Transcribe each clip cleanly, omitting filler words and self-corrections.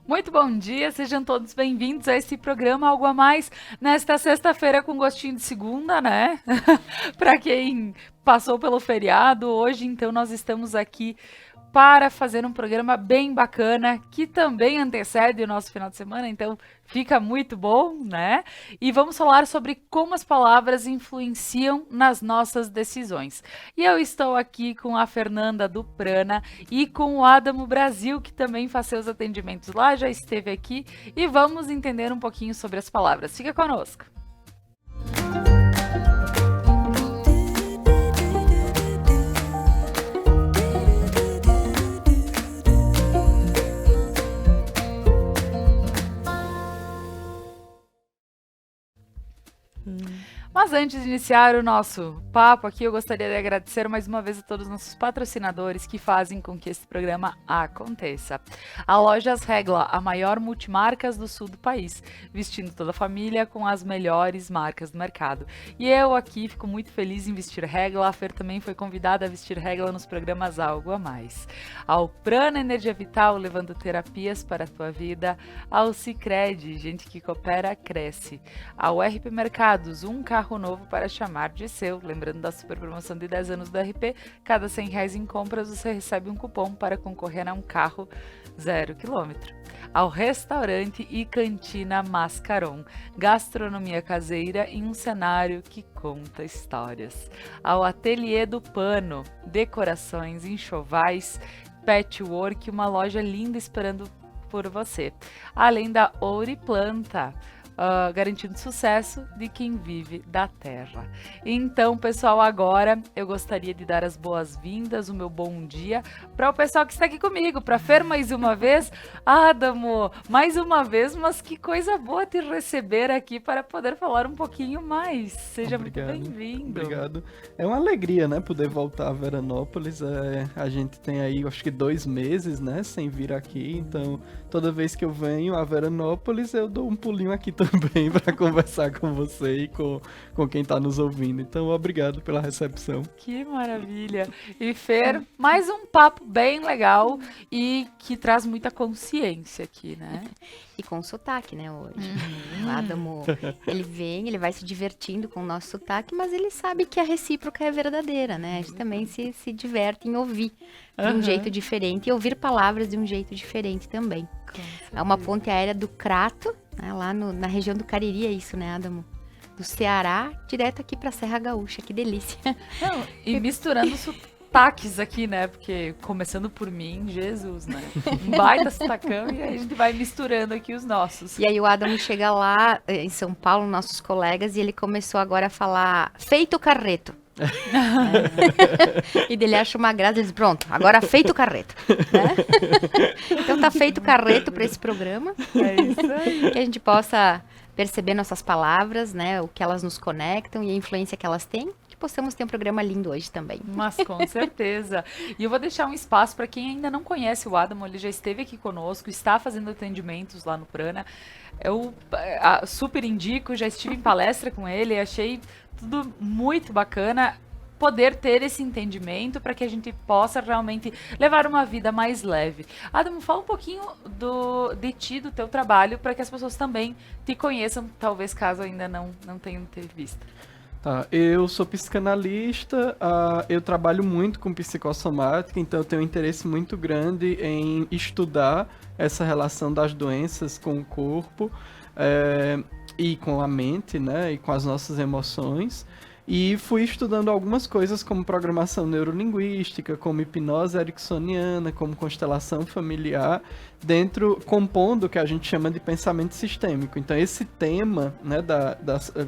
Muito bom dia, sejam todos bem-vindos a esse programa Algo a Mais, nesta sexta-feira com gostinho de segunda, né? Para quem passou pelo feriado, hoje então nós estamos aqui para fazer um programa bem bacana, que também antecede o nosso final de semana, então fica muito bom, né? E vamos falar sobre como as palavras influenciam nas nossas decisões. E eu estou aqui com a Fernanda do Prana e com o Adamo Brasil, que também faz seus atendimentos lá, já esteve aqui, e vamos entender um pouquinho sobre as palavras. Fica conosco! Mas antes de iniciar o nosso papo aqui, eu gostaria de agradecer mais uma vez a todos os nossos patrocinadores que fazem com que esse programa aconteça. A Lojas Regla, a maior multimarcas do sul do país, vestindo toda a família com as melhores marcas do mercado. E eu aqui fico muito feliz em vestir Regla, a Fer também foi convidada a vestir Regla nos programas Algo a Mais. Ao Prana Energia Vital, levando terapias para a tua vida. Ao Sicredi, gente que coopera, cresce. Ao RP Mercados, um carro novo para chamar de seu. Lembrando da super promoção de 10 anos do RP, cada R$100 em compras você recebe um cupom para concorrer a um carro 0 km. Ao Restaurante e Cantina Mascaron, gastronomia caseira em um cenário que conta histórias. Ao Ateliê do Pano, decorações, enxovais, patchwork, uma loja linda esperando por você. Além da Ouriplanta, garantindo sucesso de quem vive da terra. Então, pessoal, agora eu gostaria de dar as boas-vindas, o meu bom dia para o pessoal que está aqui comigo, para Fer mais uma vez, Adamo mais uma vez, mas que coisa boa te receber aqui para poder falar um pouquinho mais. Seja muito bem-vindo. Obrigado. É uma alegria, né, poder voltar a Veranópolis. A gente tem aí, acho que 2 meses, né, sem vir aqui, então toda vez que eu venho a Veranópolis, eu dou um pulinho aqui também para conversar com você e com quem está nos ouvindo. Então, obrigado pela recepção. Que maravilha! E Fer, mais um papo bem legal e que traz muita consciência aqui, né? E com sotaque, né, hoje. O Adamo, ele vai se divertindo com o nosso sotaque, mas ele sabe que a recíproca é verdadeira, né? A gente também se diverte em ouvir de um jeito diferente e ouvir palavras de um jeito diferente também. É uma ponte aérea do Crato, né, lá na região do Cariri, é isso, né, Adamo? Do Ceará, direto aqui pra Serra Gaúcha, que delícia. Não, e misturando sotaques aqui, né, porque começando por mim, Jesus, né, um baita sotacão e aí a gente vai misturando aqui os nossos. E aí o Adamo chega lá em São Paulo, nossos colegas, e ele começou agora a falar, feito carreto. E dele acha uma graça, ele diz, pronto, agora feito o carreto, né? Então tá feito o carreto para esse programa. É isso aí. Que a gente possa perceber nossas palavras, né, o que elas nos conectam e a influência que elas têm, que possamos ter um programa lindo hoje também. Mas com certeza. E eu vou deixar um espaço para quem ainda não conhece o Adamo, ele já esteve aqui conosco, está fazendo atendimentos lá no Prana. Eu super indico, já estive em palestra com ele, achei tudo muito bacana poder ter esse entendimento para que a gente possa realmente levar uma vida mais leve. Adamo, fala um pouquinho de ti, do teu trabalho, para que as pessoas também te conheçam, talvez caso ainda não tenham te visto. Tá, eu sou psicanalista, eu trabalho muito com psicossomática, então eu tenho um interesse muito grande em estudar essa relação das doenças com o corpo e com a mente, né, e com as nossas emoções. E fui estudando algumas coisas como programação neurolinguística, como hipnose ericksoniana, como constelação familiar, compondo o que a gente chama de pensamento sistêmico. Então esse tema, né,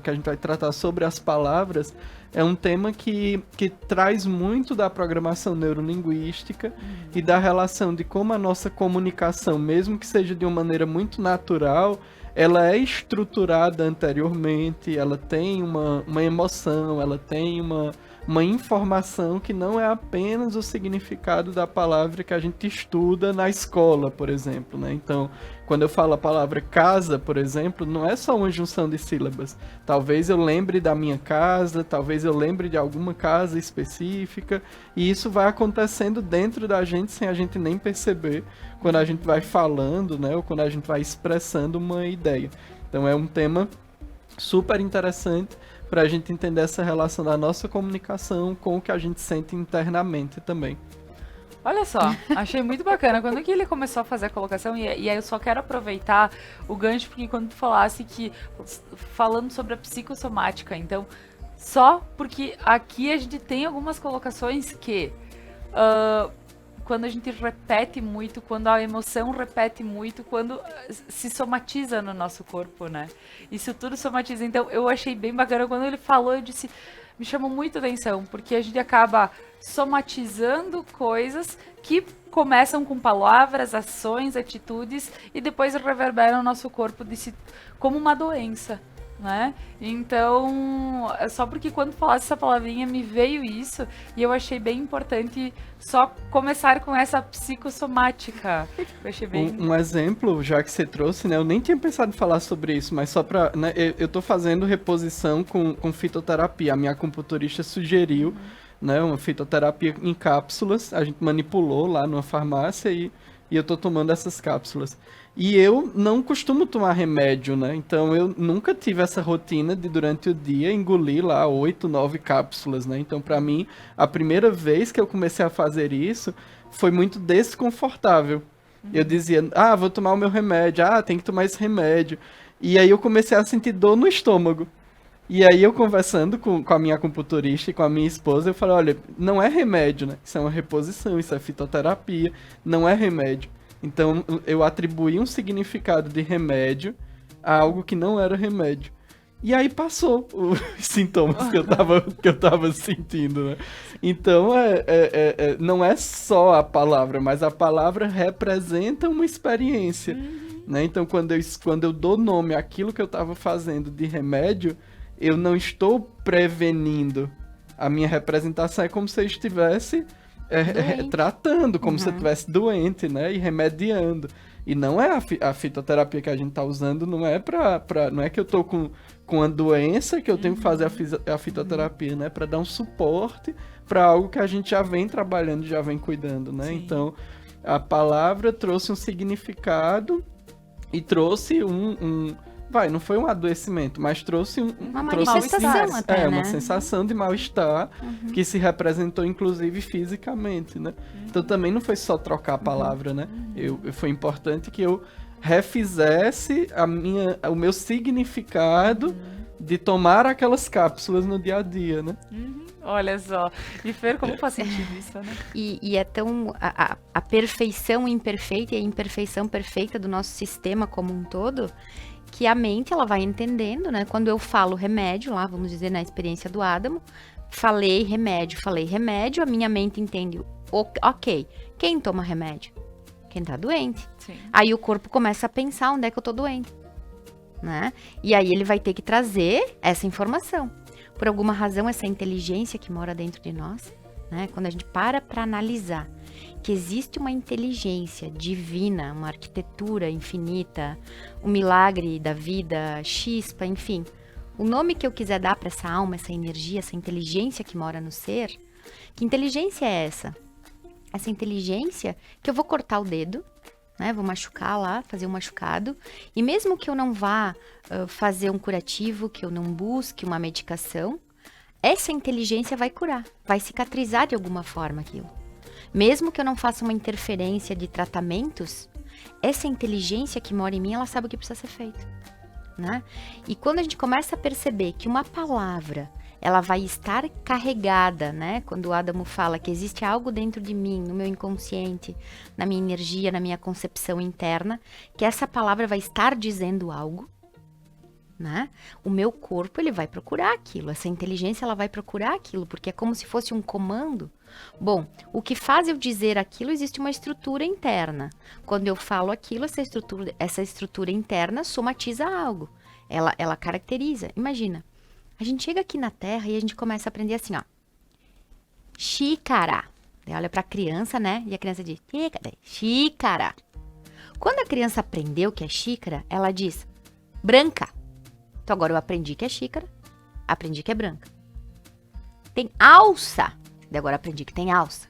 que a gente vai tratar sobre as palavras, é um tema que traz muito da programação neurolinguística e da relação de como a nossa comunicação, mesmo que seja de uma maneira muito natural, ela é estruturada anteriormente, ela tem uma emoção, ela tem uma uma informação que não é apenas o significado da palavra que a gente estuda na escola, por exemplo, né? Então, quando eu falo a palavra casa, por exemplo, não é só uma junção de sílabas. Talvez eu lembre da minha casa, talvez eu lembre de alguma casa específica, e isso vai acontecendo dentro da gente sem a gente nem perceber, quando a gente vai falando, né? Ou quando a gente vai expressando uma ideia. Então, é um tema super interessante para a gente entender essa relação da nossa comunicação com o que a gente sente internamente também. Olha só, achei muito bacana. Quando que ele começou a fazer a colocação, e aí eu só quero aproveitar o gancho, porque quando tu falasse que, falando sobre a psicossomática, então, só porque aqui a gente tem algumas colocações que, quando a gente repete muito, quando a emoção repete muito, quando se somatiza no nosso corpo, né? Isso tudo somatiza. Então, eu achei bem bacana. Quando ele falou, eu disse, me chamou muito a atenção, porque a gente acaba somatizando coisas que começam com palavras, ações, atitudes, e depois reverberam o nosso corpo como uma doença, né? Então, só porque quando falasse essa palavrinha me veio isso, e eu achei bem importante só começar com essa psicossomática. Eu achei bem... Um exemplo, já que você trouxe, né? Eu nem tinha pensado em falar sobre isso, mas só pra... Né, eu tô fazendo reposição com fitoterapia. A minha acupunturista sugeriu, né, uma fitoterapia em cápsulas. A gente manipulou lá numa farmácia e eu tô tomando essas cápsulas. E eu não costumo tomar remédio, né? Então eu nunca tive essa rotina de durante o dia engolir lá 8, 9 cápsulas, né? Então pra mim, a primeira vez que eu comecei a fazer isso foi muito desconfortável. Eu dizia, vou tomar o meu remédio, tem que tomar esse remédio. E aí eu comecei a sentir dor no estômago. E aí eu conversando com a minha acupunturista e com a minha esposa, eu falei, olha, não é remédio, né? Isso é uma reposição, isso é fitoterapia, não é remédio. Então, eu atribuí um significado de remédio a algo que não era remédio. E aí passou os sintomas que eu tava sentindo, né? Então, não é só a palavra, mas a palavra representa uma experiência, né? Então, quando eu dou nome àquilo que eu tava fazendo de remédio, eu não estou prevenindo. A minha representação é como se eu estivesse... tratando, como se eu estivesse doente, né? E remediando. E não é a fitoterapia que a gente tá usando, não é não é que eu tô com a doença que eu tenho que fazer a fitoterapia, né? Para dar um suporte para algo que a gente já vem trabalhando, já vem cuidando, né? Sim. Então, a palavra trouxe um significado e trouxe não foi um adoecimento, mas trouxe uma manifestação até, uma sensação de mal-estar que se representou, inclusive, fisicamente, né? Então, também não foi só trocar a palavra, né? Foi importante que eu refizesse o meu significado de tomar aquelas cápsulas no dia a dia, né? Olha só. E Fer, como faz sentido isso, né? E é tão... A perfeição imperfeita e a imperfeição perfeita do nosso sistema como um todo... que a mente, ela vai entendendo, né? Quando eu falo remédio, lá, vamos dizer, na experiência do Adamo, falei remédio, a minha mente entende, ok, quem toma remédio? Quem tá doente. Sim. Aí o corpo começa a pensar onde é que eu tô doente, né? E aí ele vai ter que trazer essa informação. Por alguma razão, essa inteligência que mora dentro de nós, né? Quando a gente para analisar que existe uma inteligência divina, uma arquitetura infinita, um milagre da vida, chispa, enfim. O nome que eu quiser dar para essa alma, essa energia, essa inteligência que mora no ser, que inteligência é essa? Essa inteligência que eu vou cortar o dedo, né? Vou machucar lá, fazer um machucado, e mesmo que eu não vá fazer um curativo, que eu não busque uma medicação, essa inteligência vai curar, vai cicatrizar de alguma forma aquilo. Mesmo que eu não faça uma interferência de tratamentos, essa inteligência que mora em mim, ela sabe o que precisa ser feito, né? E quando a gente começa a perceber que uma palavra, ela vai estar carregada, né? Quando o Adamo fala que existe algo dentro de mim, no meu inconsciente, na minha energia, na minha concepção interna, que essa palavra vai estar dizendo algo, né? O meu corpo, ele vai procurar aquilo, essa inteligência, ela vai procurar aquilo, porque é como se fosse um comando. Bom, o que faz eu dizer aquilo, existe uma estrutura interna. Quando eu falo aquilo, essa estrutura interna somatiza algo. Ela caracteriza. Imagina, a gente chega aqui na Terra e a gente começa a aprender assim, ó. xícara. Daí olha pra criança, né? E a criança diz, xícara. Quando a criança aprendeu que é xícara, ela diz, branca. Então agora eu aprendi que é xícara, aprendi que é branca. Tem alça. Daí agora aprendi que tem alça.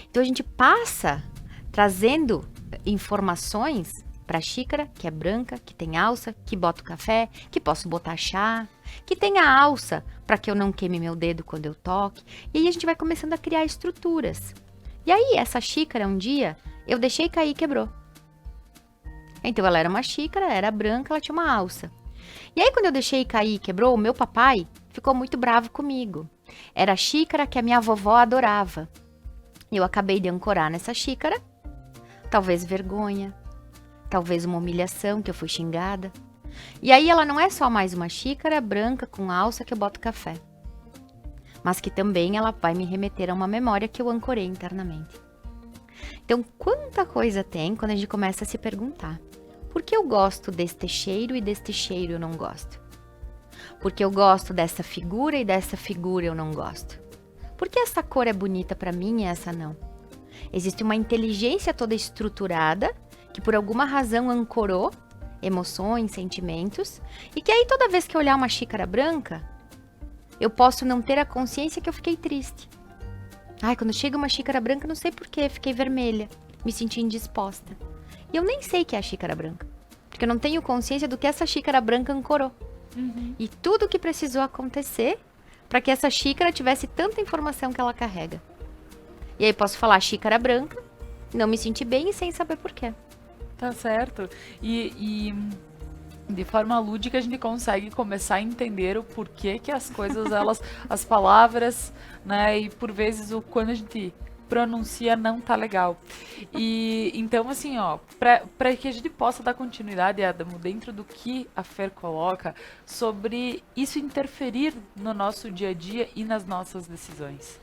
Então a gente passa trazendo informações para a xícara, que é branca, que tem alça, que bota o café, que posso botar chá, que tem a alça para que eu não queime meu dedo quando eu toque. E aí a gente vai começando a criar estruturas. E aí essa xícara um dia eu deixei cair e quebrou. Então ela era uma xícara, era branca, ela tinha uma alça. E aí quando eu deixei cair e quebrou, o meu papai ficou muito bravo comigo. Era a xícara que a minha vovó adorava. Eu acabei de ancorar nessa xícara, talvez vergonha, talvez uma humilhação, que eu fui xingada. E aí ela não é só mais uma xícara branca com alça que eu boto café, mas que também ela vai me remeter a uma memória que eu ancorei internamente. Então, quanta coisa tem quando a gente começa a se perguntar: por que eu gosto deste cheiro e deste cheiro eu não gosto? Porque eu gosto dessa figura e dessa figura eu não gosto? Por que essa cor é bonita para mim e essa não? Existe uma inteligência toda estruturada que por alguma razão ancorou emoções, sentimentos, e que aí toda vez que eu olhar uma xícara branca, eu posso não ter a consciência que eu fiquei triste. Ai, quando chega uma xícara branca, não sei porquê, fiquei vermelha, me senti indisposta. E eu nem sei que é a xícara branca, porque eu não tenho consciência do que essa xícara branca ancorou. E tudo o que precisou acontecer para que essa xícara tivesse tanta informação que ela carrega. E aí posso falar xícara branca, não me sentir bem e sem saber porquê. Tá certo. E de forma lúdica a gente consegue começar a entender o porquê que as coisas, elas, as palavras, né, e por vezes quando a gente pronuncia não tá legal. E então, assim, ó, para que a gente possa dar continuidade, Adamo, dentro do que a Fer coloca sobre isso interferir no nosso dia a dia e nas nossas decisões.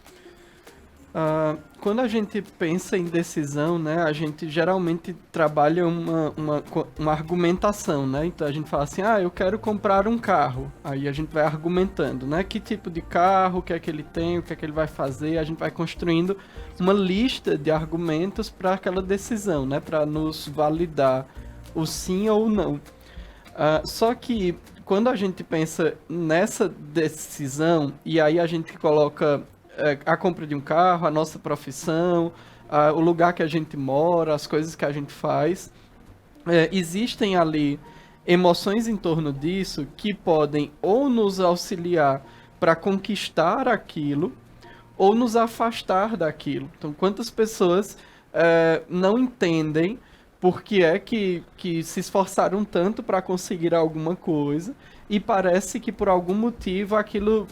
Quando a gente pensa em decisão, né, a gente geralmente trabalha uma argumentação, né? Então a gente fala assim, eu quero comprar um carro. Aí a gente vai argumentando, né? Que tipo de carro, o que é que ele tem, o que é que ele vai fazer. A gente vai construindo uma lista de argumentos para aquela decisão, né? Para nos validar o sim ou o não. Só que quando a gente pensa nessa decisão, e aí a gente coloca a compra de um carro, a nossa profissão, o lugar que a gente mora, as coisas que a gente faz, existem ali emoções em torno disso que podem ou nos auxiliar para conquistar aquilo, ou nos afastar daquilo. Então, quantas pessoas não entendem por que é que se esforçaram tanto para conseguir alguma coisa, e parece que por algum motivo aquilo,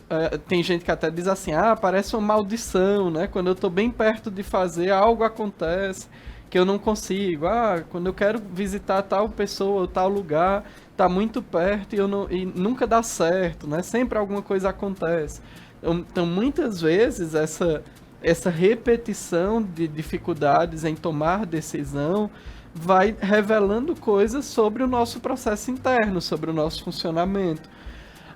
tem gente que até diz assim, parece uma maldição, né? Quando eu estou bem perto de fazer, algo acontece que eu não consigo. Quando eu quero visitar tal pessoa ou tal lugar, tá muito perto e nunca dá certo, né? Sempre alguma coisa acontece. Então muitas vezes essa repetição de dificuldades em tomar decisão vai revelando coisas sobre o nosso processo interno, sobre o nosso funcionamento.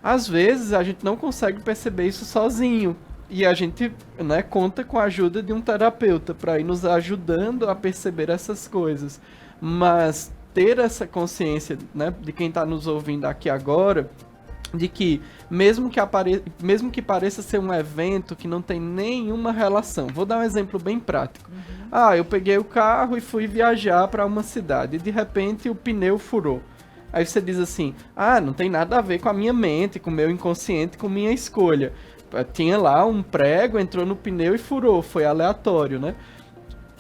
Às vezes a gente não consegue perceber isso sozinho e a gente, né, conta com a ajuda de um terapeuta para ir nos ajudando a perceber essas coisas. Mas ter essa consciência, né, de quem está nos ouvindo aqui agora, de que mesmo que pareça ser um evento que não tem nenhuma relação. Vou dar um exemplo bem prático. Eu peguei o carro e fui viajar para uma cidade e de repente o pneu furou. Aí você diz assim, não tem nada a ver com a minha mente, com o meu inconsciente, com minha escolha. Tinha lá um prego, entrou no pneu e furou, foi aleatório, né?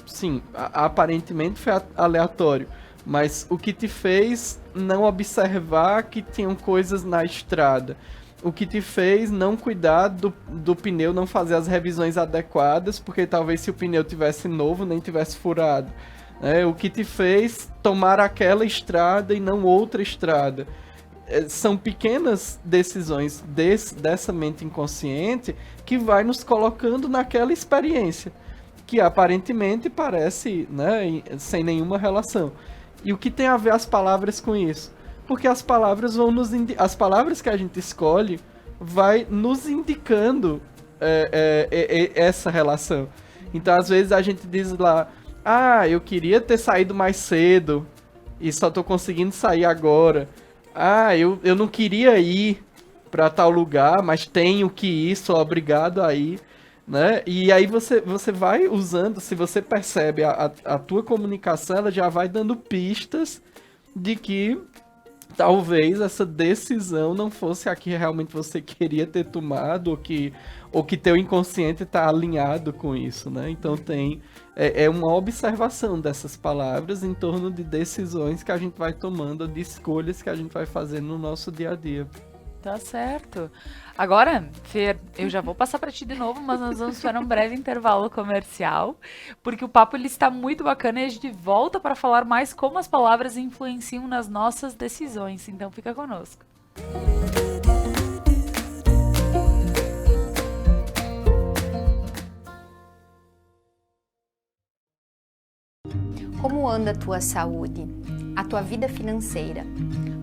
Sim, aparentemente foi aleatório. Mas o que te fez não observar que tinham coisas na estrada? O que te fez não cuidar do pneu, não fazer as revisões adequadas, porque talvez se o pneu tivesse novo, nem tivesse furado. O que te fez tomar aquela estrada e não outra estrada? São pequenas decisões dessa mente inconsciente que vai nos colocando naquela experiência, que aparentemente parece, né, sem nenhuma relação. E o que tem a ver as palavras com isso? Porque as palavras vão as palavras que a gente escolhe vai nos indicando essa relação. Então, às vezes, a gente diz lá, eu queria ter saído mais cedo e só tô conseguindo sair agora. Eu não queria ir pra tal lugar, mas tenho que ir, sou obrigado a ir, né? E aí você vai usando, se você percebe a tua comunicação, ela já vai dando pistas de que talvez essa decisão não fosse a que realmente você queria ter tomado, ou que teu inconsciente está alinhado com isso, né? Então é uma observação dessas palavras em torno de decisões que a gente vai tomando, de escolhas que a gente vai fazer no nosso dia a dia. Tá certo. Agora, Fer, eu já vou passar para ti de novo, mas nós vamos para um breve intervalo comercial, porque o papo ele está muito bacana e a gente volta para falar mais como as palavras influenciam nas nossas decisões. Então fica conosco. Como anda a tua saúde, a tua vida financeira,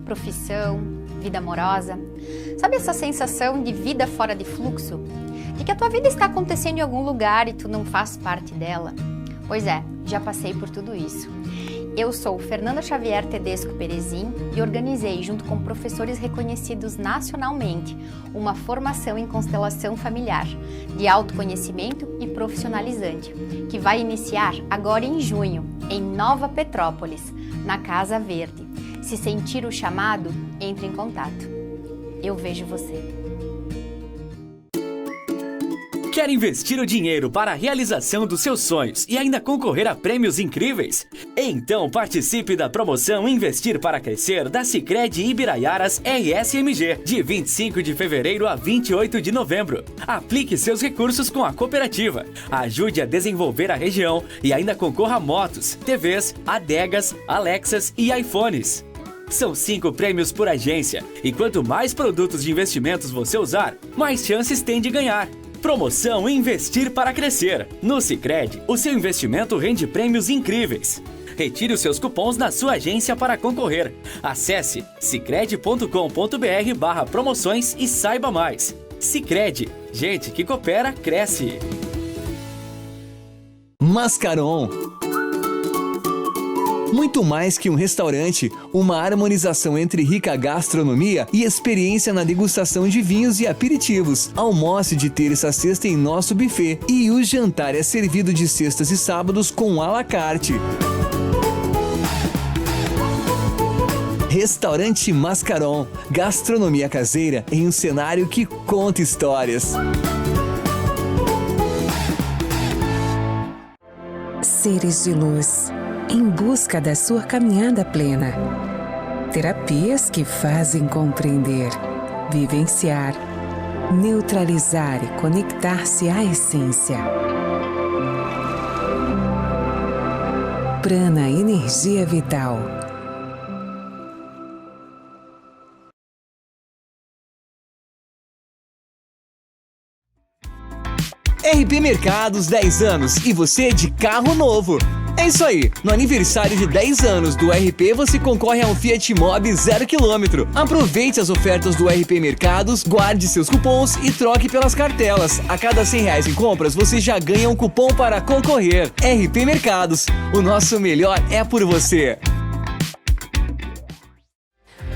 profissão, vida amorosa? Sabe essa sensação de vida fora de fluxo? De que a tua vida está acontecendo em algum lugar e tu não faz parte dela? Pois é, já passei por tudo isso. Eu sou Fernanda Xavier Tedesco Perezin e organizei, junto com professores reconhecidos nacionalmente, uma formação em constelação familiar, de autoconhecimento e profissionalizante, que vai iniciar agora em junho, em Nova Petrópolis, na Casa Verde. Se sentir o chamado, entre em contato. Eu vejo você. Quer investir o dinheiro para a realização dos seus sonhos e ainda concorrer a prêmios incríveis? Então participe da promoção Investir para Crescer da Sicredi Ibiraiaras RSMG, de 25 de fevereiro a 28 de novembro. Aplique seus recursos com a cooperativa, ajude a desenvolver a região e ainda concorra a motos, TVs, adegas, Alexas e iPhones. São 5 prêmios por agência e quanto mais produtos de investimentos você usar, mais chances tem de ganhar. Promoção Investir para Crescer. No Sicredi, o seu investimento rende prêmios incríveis. Retire os seus cupons na sua agência para concorrer. Acesse sicredi.com.br/promoções e saiba mais. Sicredi, gente que coopera, cresce. Mascaron. Muito mais que um restaurante, uma harmonização entre rica gastronomia e experiência na degustação de vinhos e aperitivos. Almoce de terça a sexta em nosso buffet e o jantar é servido de sextas e sábados com à la carte. Restaurante Mascaron, gastronomia caseira em um cenário que conta histórias. Seres de luz, em busca da sua caminhada plena. Terapias que fazem compreender, vivenciar, neutralizar e conectar-se à essência. Prana Energia Vital. RP Mercados 10 anos e você de carro novo. É isso aí, no aniversário de 10 anos do RP você concorre a um Fiat Mobi 0 km. Aproveite as ofertas do RP Mercados, guarde seus cupons e troque pelas cartelas. A cada R$100 em compras você já ganha um cupom para concorrer. RP Mercados, o nosso melhor é por você.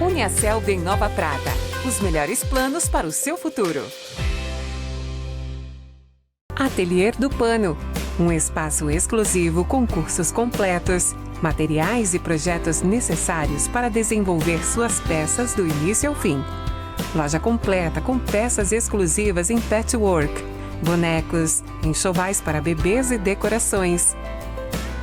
Uniaselv em Nova Prata, os melhores planos para o seu futuro. Ateliê do Pano, um espaço exclusivo com cursos completos, materiais e projetos necessários para desenvolver suas peças do início ao fim. Loja completa com peças exclusivas em patchwork, bonecos, enxovais para bebês e decorações.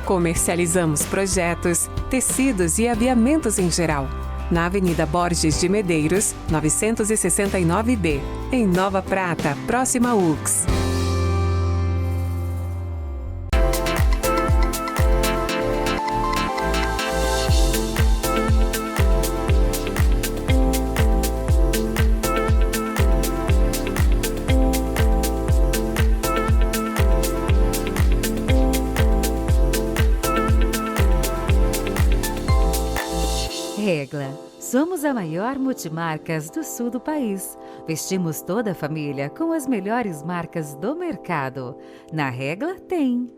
Comercializamos projetos, tecidos e aviamentos em geral. Na Avenida Borges de Medeiros, 969B, em Nova Prata, próxima a UX. Regla. Somos a maior multimarcas do sul do país. Vestimos toda a família com as melhores marcas do mercado. Na Regla tem.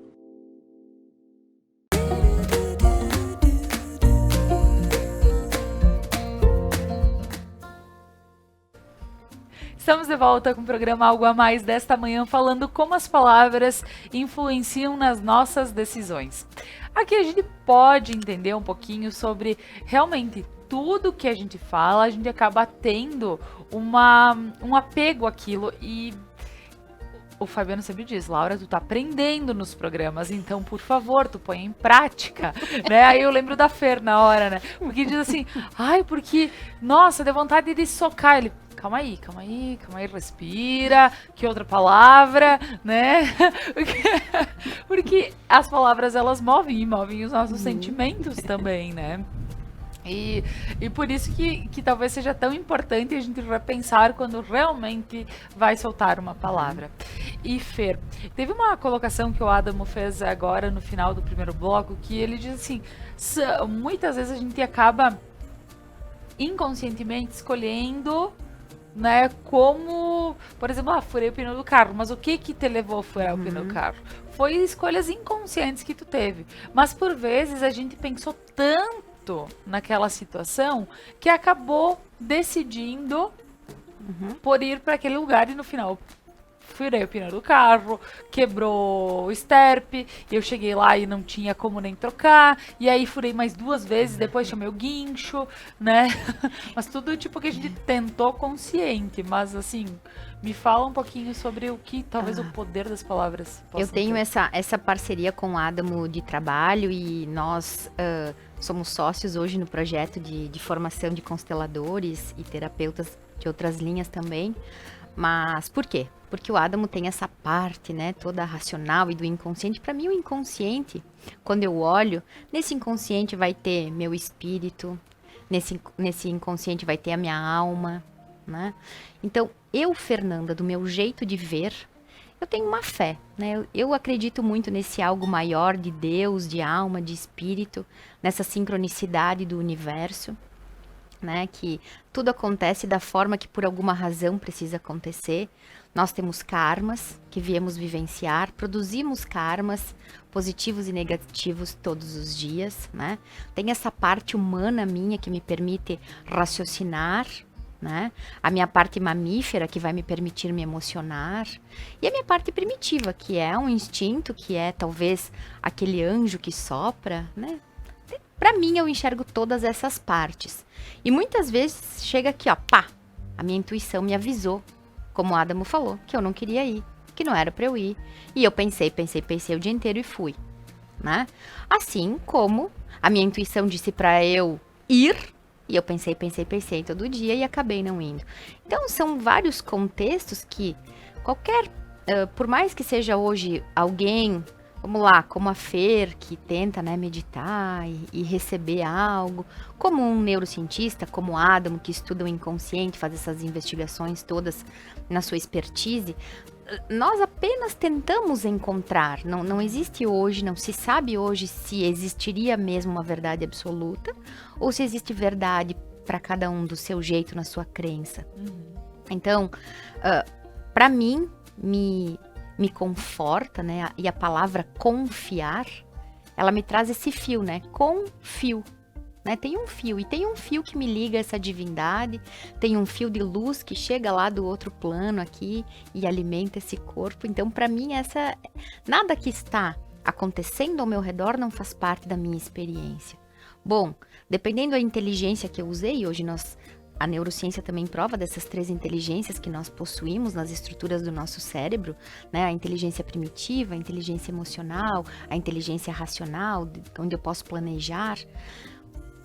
Estamos de volta com o programa Algo a Mais desta manhã, falando como as palavras influenciam nas nossas decisões. Aqui a gente pode entender um pouquinho sobre realmente tudo que a gente fala, a gente acaba tendo um apego àquilo e o Fabiano sempre diz, Laura, tu tá aprendendo nos programas, então, por favor, tu põe em prática, né? Aí eu lembro da Fer na hora, né? Porque diz assim, ai, porque, nossa, deu vontade de socar ele. Calma aí, respira, que outra palavra, né? Porque as palavras, elas movem os nossos sentimentos também, né? E por isso que talvez seja tão importante a gente repensar quando realmente vai soltar uma palavra. E Fer, teve uma colocação que o Adamo fez agora no final do primeiro bloco, que ele diz assim, muitas vezes a gente acaba inconscientemente escolhendo, né, como, por exemplo, furei o pneu do carro, mas o que te levou a furar o pneu do carro? Foi escolhas inconscientes que tu teve, mas por vezes a gente pensou tanto naquela situação que acabou decidindo por ir para aquele lugar e no final furei o pneu do carro, quebrou o sterpe, eu cheguei lá e não tinha como nem trocar, e aí furei mais 2 vezes, depois chamei o guincho, né? Mas tudo tipo que a gente tentou consciente, mas assim, me fala um pouquinho sobre o que talvez o poder das palavras possa Eu tenho ter. essa parceria com o Adamo de trabalho e nós somos sócios hoje no projeto de formação de consteladores e terapeutas de outras linhas também. Mas por quê? Porque o Adamo tem essa parte, né, toda racional e do inconsciente. Para mim, o inconsciente, quando eu olho, nesse inconsciente vai ter meu espírito, nesse inconsciente vai ter a minha alma, né? Então, eu, Fernanda, do meu jeito de ver, eu tenho uma fé, né? Eu acredito muito nesse algo maior de Deus, de alma, de espírito, nessa sincronicidade do universo, né? Que tudo acontece da forma que por alguma razão precisa acontecer. Nós temos karmas que viemos vivenciar, produzimos karmas positivos e negativos todos os dias, né? Tem essa parte humana minha que me permite raciocinar, né? A minha parte mamífera que vai me permitir me emocionar e a minha parte primitiva que é um instinto, que é talvez aquele anjo que sopra, né? Para mim eu enxergo todas essas partes e muitas vezes chega aqui, ó, pá, a minha intuição me avisou, como o Adamo falou, que eu não queria ir, que não era para eu ir e eu pensei o dia inteiro e fui, né? Assim como a minha intuição disse para eu ir. E eu pensei todo dia e acabei não indo. Então, são vários contextos que por mais que seja hoje alguém, vamos lá, como a Fer, que tenta, né, meditar e receber algo, como um neurocientista, como o Adamo, que estuda o inconsciente, faz essas investigações todas na sua expertise, nós apenas tentamos encontrar, não existe hoje, não se sabe hoje se existiria mesmo uma verdade absoluta ou se existe verdade para cada um do seu jeito, na sua crença. Então, para mim, me conforta, né? E a palavra confiar, ela me traz esse fio, né? Confio. Né? Tem um fio, e tem um fio que me liga a essa divindade, tem um fio de luz que chega lá do outro plano aqui e alimenta esse corpo. Então, para mim, nada que está acontecendo ao meu redor não faz parte da minha experiência. Bom, dependendo da inteligência que eu usei, hoje a neurociência também prova dessas 3 inteligências que nós possuímos nas estruturas do nosso cérebro, né? A inteligência primitiva, a inteligência emocional, a inteligência racional, onde eu posso planejar.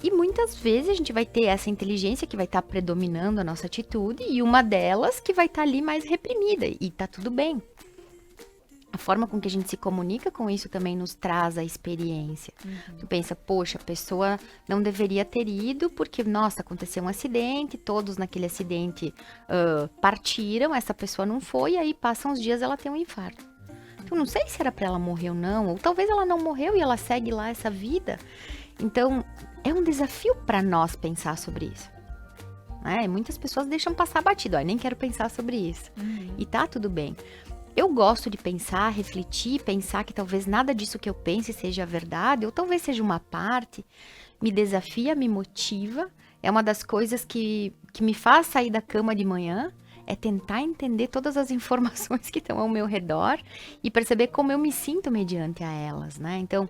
E muitas vezes a gente vai ter essa inteligência que vai estar predominando a nossa atitude e uma delas que vai estar ali mais reprimida e tá tudo bem. A forma com que a gente se comunica com isso também nos traz a experiência. Tu pensa, poxa, a pessoa não deveria ter ido porque, nossa, aconteceu um acidente, todos naquele acidente partiram, essa pessoa não foi, e aí passam os dias ela tem um infarto. Então, não sei se era para ela morrer ou não, ou talvez ela não morreu e ela segue lá essa vida. Então, é um desafio para nós pensar sobre isso. né? E muitas pessoas deixam passar batido, nem quero pensar sobre isso. E tá tudo bem. Eu gosto de pensar, refletir, pensar que talvez nada disso que eu pense seja verdade, ou talvez seja uma parte, me desafia, me motiva. É uma das coisas que me faz sair da cama de manhã, é tentar entender todas as informações que estão ao meu redor e perceber como eu me sinto mediante a elas, né? Então,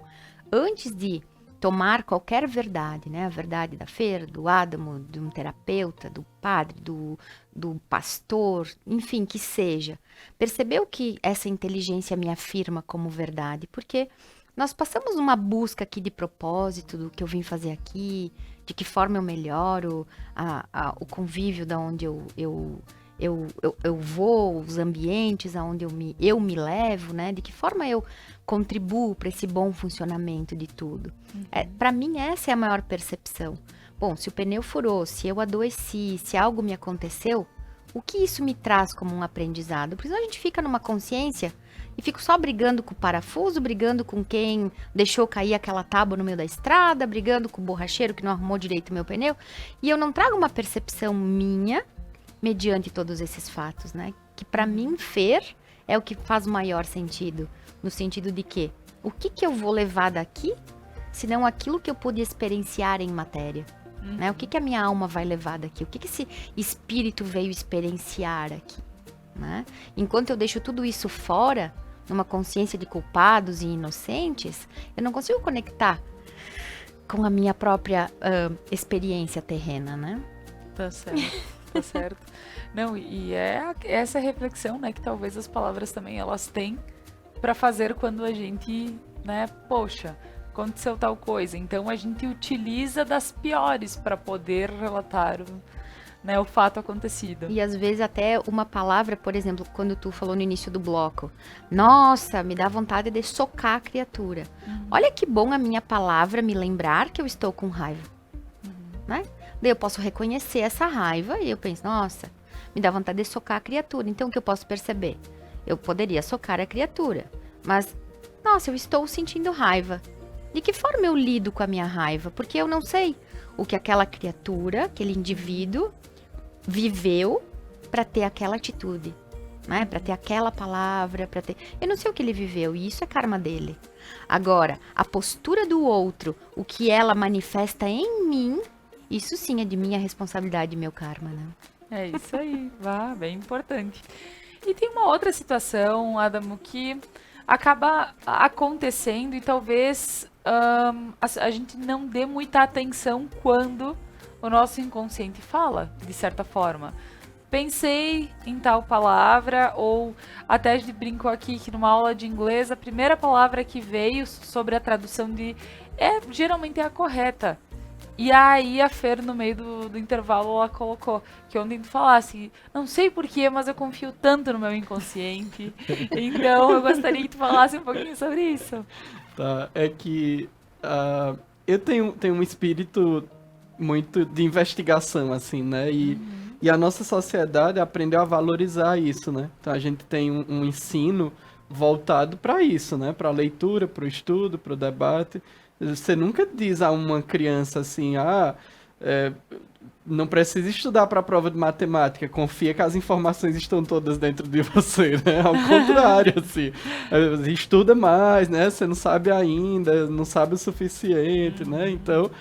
antes de tomar qualquer verdade, né? A verdade da Fer, do Adamo, de um terapeuta, do padre, do pastor, enfim, que seja. Perceber o que essa inteligência me afirma como verdade, porque nós passamos uma busca aqui de propósito, do que eu vim fazer aqui, de que forma eu melhoro o convívio da onde eu vou, os ambientes aonde eu me levo, né? De que forma eu contribuo para esse bom funcionamento de tudo. Para mim, essa é a maior percepção. Bom, se o pneu furou, se eu adoeci, se algo me aconteceu, o que isso me traz como um aprendizado? Porque senão a gente fica numa consciência e fico só brigando com o parafuso, brigando com quem deixou cair aquela tábua no meio da estrada, brigando com o borracheiro que não arrumou direito o meu pneu, e eu não trago uma percepção minha mediante todos esses fatos, né? Que para mim, Fer, é o que faz maior sentido. No sentido de que, o que eu vou levar daqui, se não aquilo que eu pude experienciar em matéria? Né? O que a minha alma vai levar daqui? O que esse espírito veio experienciar aqui? Né? Enquanto eu deixo tudo isso fora, numa consciência de culpados e inocentes, eu não consigo conectar com a minha própria experiência terrena, né? Tá certo. Tá certo. Não, e é essa reflexão, né, que talvez as palavras também elas têm para fazer quando a gente, né, poxa, aconteceu tal coisa. Então a gente utiliza das piores para poder relatar o fato acontecido. E às vezes até uma palavra, por exemplo, quando tu falou no início do bloco, nossa, me dá vontade de socar a criatura. Olha que bom a minha palavra me lembrar que eu estou com raiva, né? Daí eu posso reconhecer essa raiva e eu penso, nossa, me dá vontade de socar a criatura. Então, o que eu posso perceber? Eu poderia socar a criatura, mas, nossa, eu estou sentindo raiva. De que forma eu lido com a minha raiva? Porque eu não sei o que aquela criatura, aquele indivíduo, viveu para ter aquela atitude, né? Para ter aquela palavra, para ter... Eu não sei o que ele viveu e isso é karma dele. Agora, a postura do outro, o que ela manifesta em mim, isso sim é de minha responsabilidade e meu karma, né? É isso aí, bem importante. E tem uma outra situação, Adamo, que acaba acontecendo e talvez a gente não dê muita atenção quando o nosso inconsciente fala, de certa forma. Pensei em tal palavra, ou até a gente brincou aqui que numa aula de inglês a primeira palavra que veio sobre a tradução geralmente é a correta. E aí a Fer, no meio do intervalo, ela colocou que ontem tu falasse, não sei porquê, mas eu confio tanto no meu inconsciente. Então eu gostaria que tu falasse um pouquinho sobre isso. Tá, é que eu tenho um espírito muito de investigação, assim, né? E a nossa sociedade aprendeu a valorizar isso, né? Então a gente tem um ensino voltado para isso, né? Para a leitura, para o estudo, para o debate. Você nunca diz a uma criança assim, não precisa estudar para a prova de matemática, confia que as informações estão todas dentro de você, né? Ao contrário, assim, estuda mais, né? Você não sabe ainda, não sabe o suficiente, né? Então,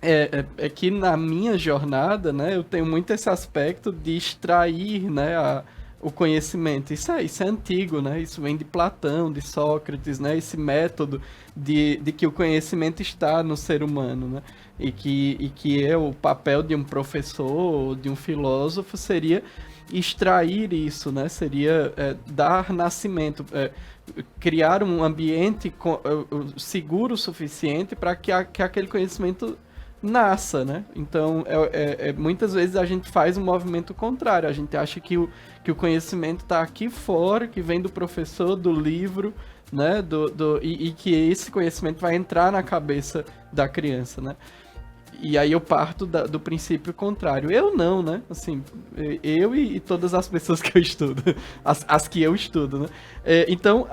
é que na minha jornada, né, eu tenho muito esse aspecto de extrair, né, o conhecimento. Isso é antigo, né? Isso vem de Platão, de Sócrates, né? Esse método de que o conhecimento está no ser humano, né? E que é o papel de um professor, de um filósofo, seria extrair isso, né? Seria dar nascimento, criar um ambiente seguro o suficiente para que aquele conhecimento nasça, né? Então, muitas vezes a gente faz um movimento contrário. A gente acha que o conhecimento está aqui fora, que vem do professor, do livro, né? E que esse conhecimento vai entrar na cabeça da criança, né? E aí eu parto do princípio contrário. Eu não, né? Assim, eu e todas as pessoas que eu estudo, as que eu estudo, né? Então,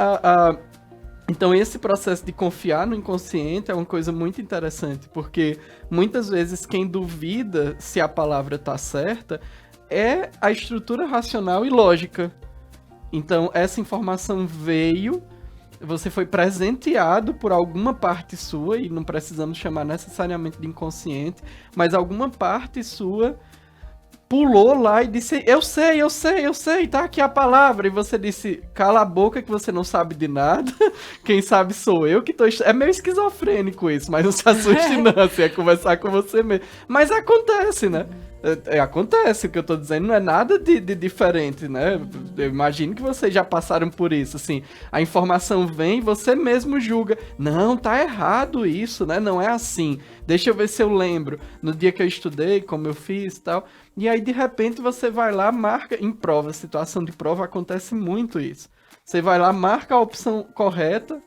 Então, esse processo de confiar no inconsciente é uma coisa muito interessante, porque muitas vezes quem duvida se a palavra está certa é a estrutura racional e lógica. Então, essa informação veio, você foi presenteado por alguma parte sua, e não precisamos chamar necessariamente de inconsciente, mas alguma parte sua pulou lá e disse, eu sei, tá aqui a palavra. E você disse, cala a boca que você não sabe de nada, quem sabe sou eu que tô... É meio esquizofrênico isso, mas não se assuste não, assim, é conversar com você mesmo. Mas acontece, né? Acontece, o que eu tô dizendo não é nada de diferente, né? Eu imagino que vocês já passaram por isso, assim, a informação vem e você mesmo julga, não, tá errado isso, né? Não é assim, deixa eu ver se eu lembro, no dia que eu estudei, como eu fiz e tal, e aí de repente você vai lá, marca, em prova, situação de prova acontece muito isso, você vai lá, marca a opção correta,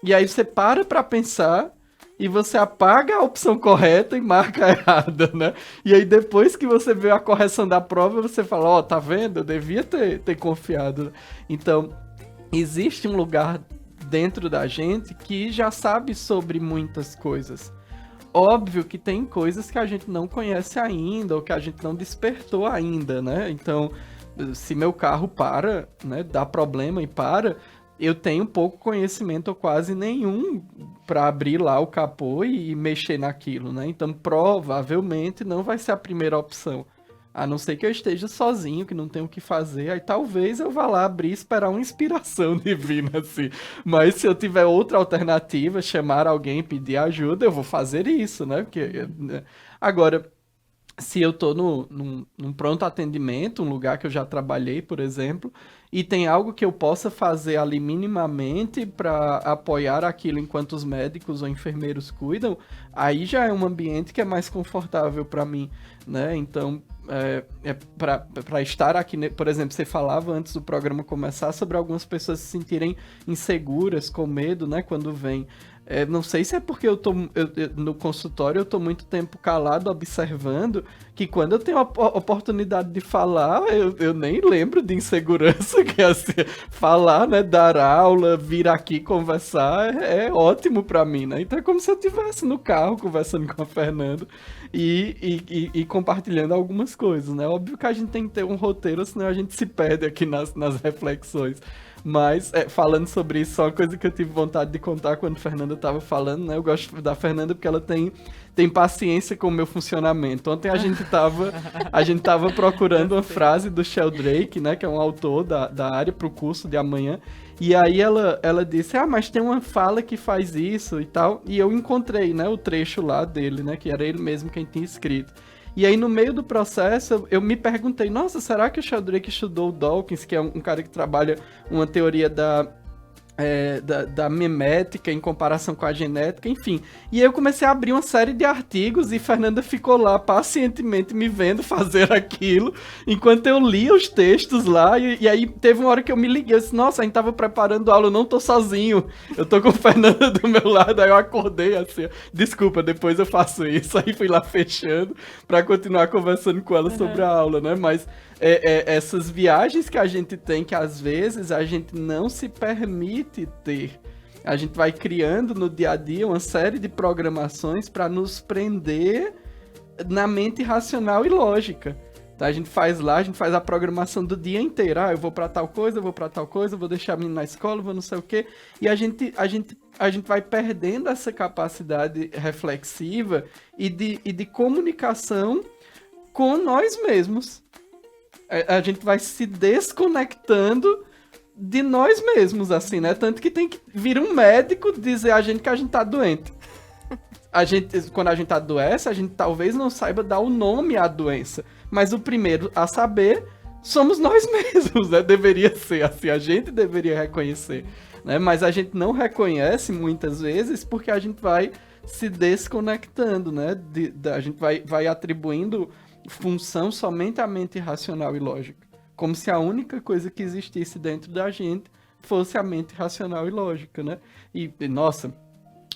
e aí você para pra pensar, e você apaga a opção correta e marca a errada, né? E aí depois que você vê a correção da prova, você fala, ó, tá vendo? Eu devia ter confiado. Então, existe um lugar dentro da gente que já sabe sobre muitas coisas. Óbvio que tem coisas que a gente não conhece ainda, ou que a gente não despertou ainda, né? Então, se meu carro para, né, dá problema e para... eu tenho pouco conhecimento ou quase nenhum para abrir lá o capô e mexer naquilo, né? Então, provavelmente não vai ser a primeira opção. A não ser que eu esteja sozinho, que não tenho o que fazer, aí talvez eu vá lá abrir e esperar uma inspiração divina, assim. Mas se eu tiver outra alternativa, chamar alguém, pedir ajuda, eu vou fazer isso, né? Porque, agora, se eu tô num pronto atendimento, um lugar que eu já trabalhei, por exemplo, e tem algo que eu possa fazer ali minimamente para apoiar aquilo enquanto os médicos ou enfermeiros cuidam, aí já é um ambiente que é mais confortável para mim, né? Então, para estar aqui, por exemplo, você falava antes do programa começar sobre algumas pessoas se sentirem inseguras, com medo, né, quando vem. Não sei se é porque eu no consultório eu tô muito tempo calado observando, que quando eu tenho a oportunidade de falar, eu nem lembro de insegurança, que é assim, falar, né, dar aula, vir aqui conversar, é ótimo pra mim, né? Então é como se eu estivesse no carro conversando com a Fernanda e compartilhando algumas coisas, né? Óbvio que a gente tem que ter um roteiro, senão a gente se perde aqui nas reflexões. Mas, falando sobre isso, só uma coisa que eu tive vontade de contar quando a Fernanda tava falando, né? Eu gosto da Fernanda porque ela tem paciência com o meu funcionamento. Ontem a gente tava procurando uma frase do Sheldrake, né? Que é um autor da área pro curso de amanhã. E aí ela disse, mas tem uma fala que faz isso e tal. E eu encontrei, né? O trecho lá dele, né? Que era ele mesmo quem tinha escrito. E aí, no meio do processo, eu me perguntei, nossa, será que o Sheldrake estudou o Dawkins, que é um cara que trabalha uma teoria da mimética em comparação com a genética, enfim. E aí eu comecei a abrir uma série de artigos e Fernanda ficou lá pacientemente me vendo fazer aquilo, enquanto eu lia os textos lá, e aí teve uma hora que eu me liguei, eu disse, nossa, a gente tava preparando aula, eu não tô sozinho, eu tô com a Fernanda do meu lado, aí eu acordei assim, desculpa, depois eu faço isso, aí fui lá fechando pra continuar conversando com ela sobre a aula, né, mas essas viagens que a gente tem, que às vezes a gente não se permite ter. A gente vai criando no dia a dia uma série de programações para nos prender na mente racional e lógica. Então a gente faz a programação do dia inteiro. Eu vou para tal coisa, eu vou para tal coisa, eu vou deixar a menina na escola, eu vou não sei o quê. E a gente vai perdendo essa capacidade reflexiva e de comunicação com nós mesmos. A gente vai se desconectando de nós mesmos, assim, né? Tanto que tem que vir um médico dizer a gente que a gente tá doente. Quando a gente adoece, a gente talvez não saiba dar o nome à doença. Mas o primeiro a saber somos nós mesmos, né? Deveria ser assim, a gente deveria reconhecer, né? Mas a gente não reconhece muitas vezes porque a gente vai se desconectando, né? A gente vai atribuindo função somente à mente racional e lógica. Como se a única coisa que existisse dentro da gente fosse a mente racional e lógica, né? E nossa,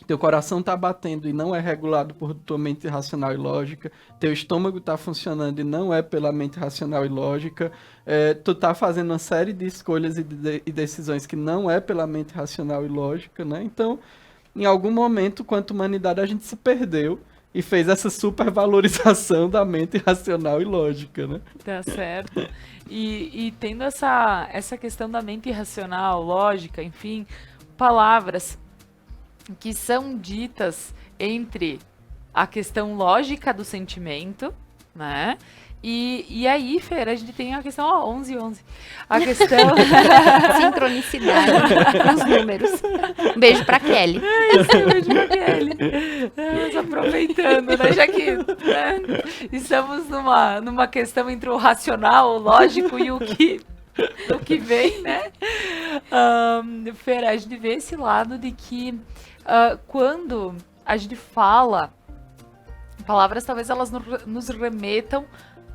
teu coração tá batendo e não é regulado por tua mente racional e lógica, teu estômago tá funcionando e não é pela mente racional e lógica, tu tá fazendo uma série de escolhas e decisões que não é pela mente racional e lógica, né? Então, em algum momento, quanto humanidade, a gente se perdeu e fez essa supervalorização da mente racional e lógica, né? Tá certo. E tendo essa questão da mente racional, lógica, enfim, palavras que são ditas entre a questão lógica do sentimento, né? E aí, Fer, a gente tem a questão, 11. A questão... Sincronicidade nos números. Um beijo pra Kelly. Um beijo pra Kelly. Mas aproveitando, né? Já que estamos numa questão entre o racional, o lógico e o que vem, né? Fer, a gente vê esse lado de que quando a gente fala, palavras talvez elas nos remetam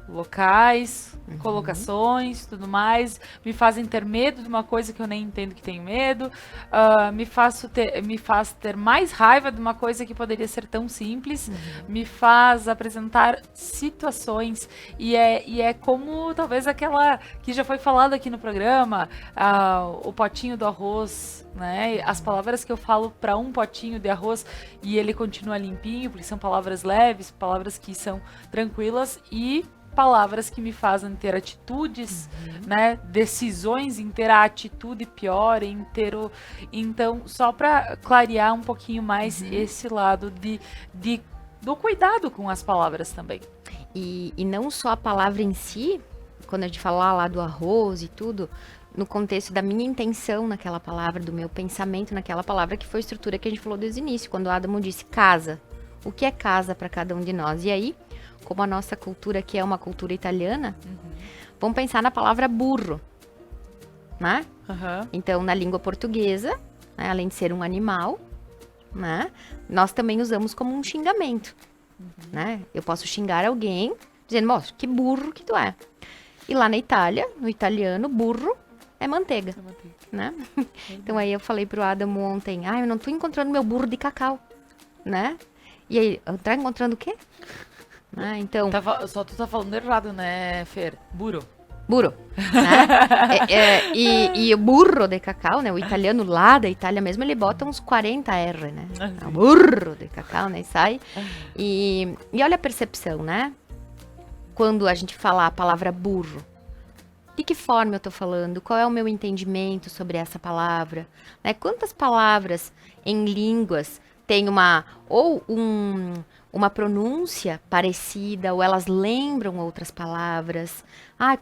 locais, colocações, tudo mais, me fazem ter medo de uma coisa que eu nem entendo que tenho medo, me faz ter mais raiva de uma coisa que poderia ser tão simples, me faz apresentar situações, e é como talvez aquela que já foi falado aqui no programa, o potinho do arroz, né? As palavras que eu falo para um potinho de arroz e ele continua limpinho, porque são palavras leves, palavras que são tranquilas, e palavras que me fazem ter atitudes, né, decisões em ter a atitude pior, então, só para clarear um pouquinho mais esse lado do cuidado com as palavras também. E não só a palavra em si, quando a gente fala lá do arroz e tudo, no contexto da minha intenção naquela palavra, do meu pensamento naquela palavra, que foi a estrutura que a gente falou desde o início, quando o Adamo disse casa. O que é casa para cada um de nós? E aí, como a nossa cultura aqui é uma cultura italiana, vamos pensar na palavra burro, né? Então, na língua portuguesa, né, além de ser um animal, né, nós também usamos como um xingamento, né? Eu posso xingar alguém dizendo, moço, que burro que tu é. E lá na Itália, no italiano, burro é manteiga, né? Então, aí eu falei pro Adamo ontem, eu não tô encontrando meu burro de cacau, né? E aí, tá encontrando o quê? Então... Só tu tá falando errado, né, Fer? Burro. Né? E o burro de cacau, né? O italiano lá da Itália mesmo, ele bota uns 40 R, né? O burro de cacau, né? Sai. E olha a percepção, né? Quando a gente fala a palavra burro. De que forma eu tô falando? Qual é o meu entendimento sobre essa palavra? Né? Quantas palavras em línguas tem uma pronúncia parecida, ou elas lembram outras palavras.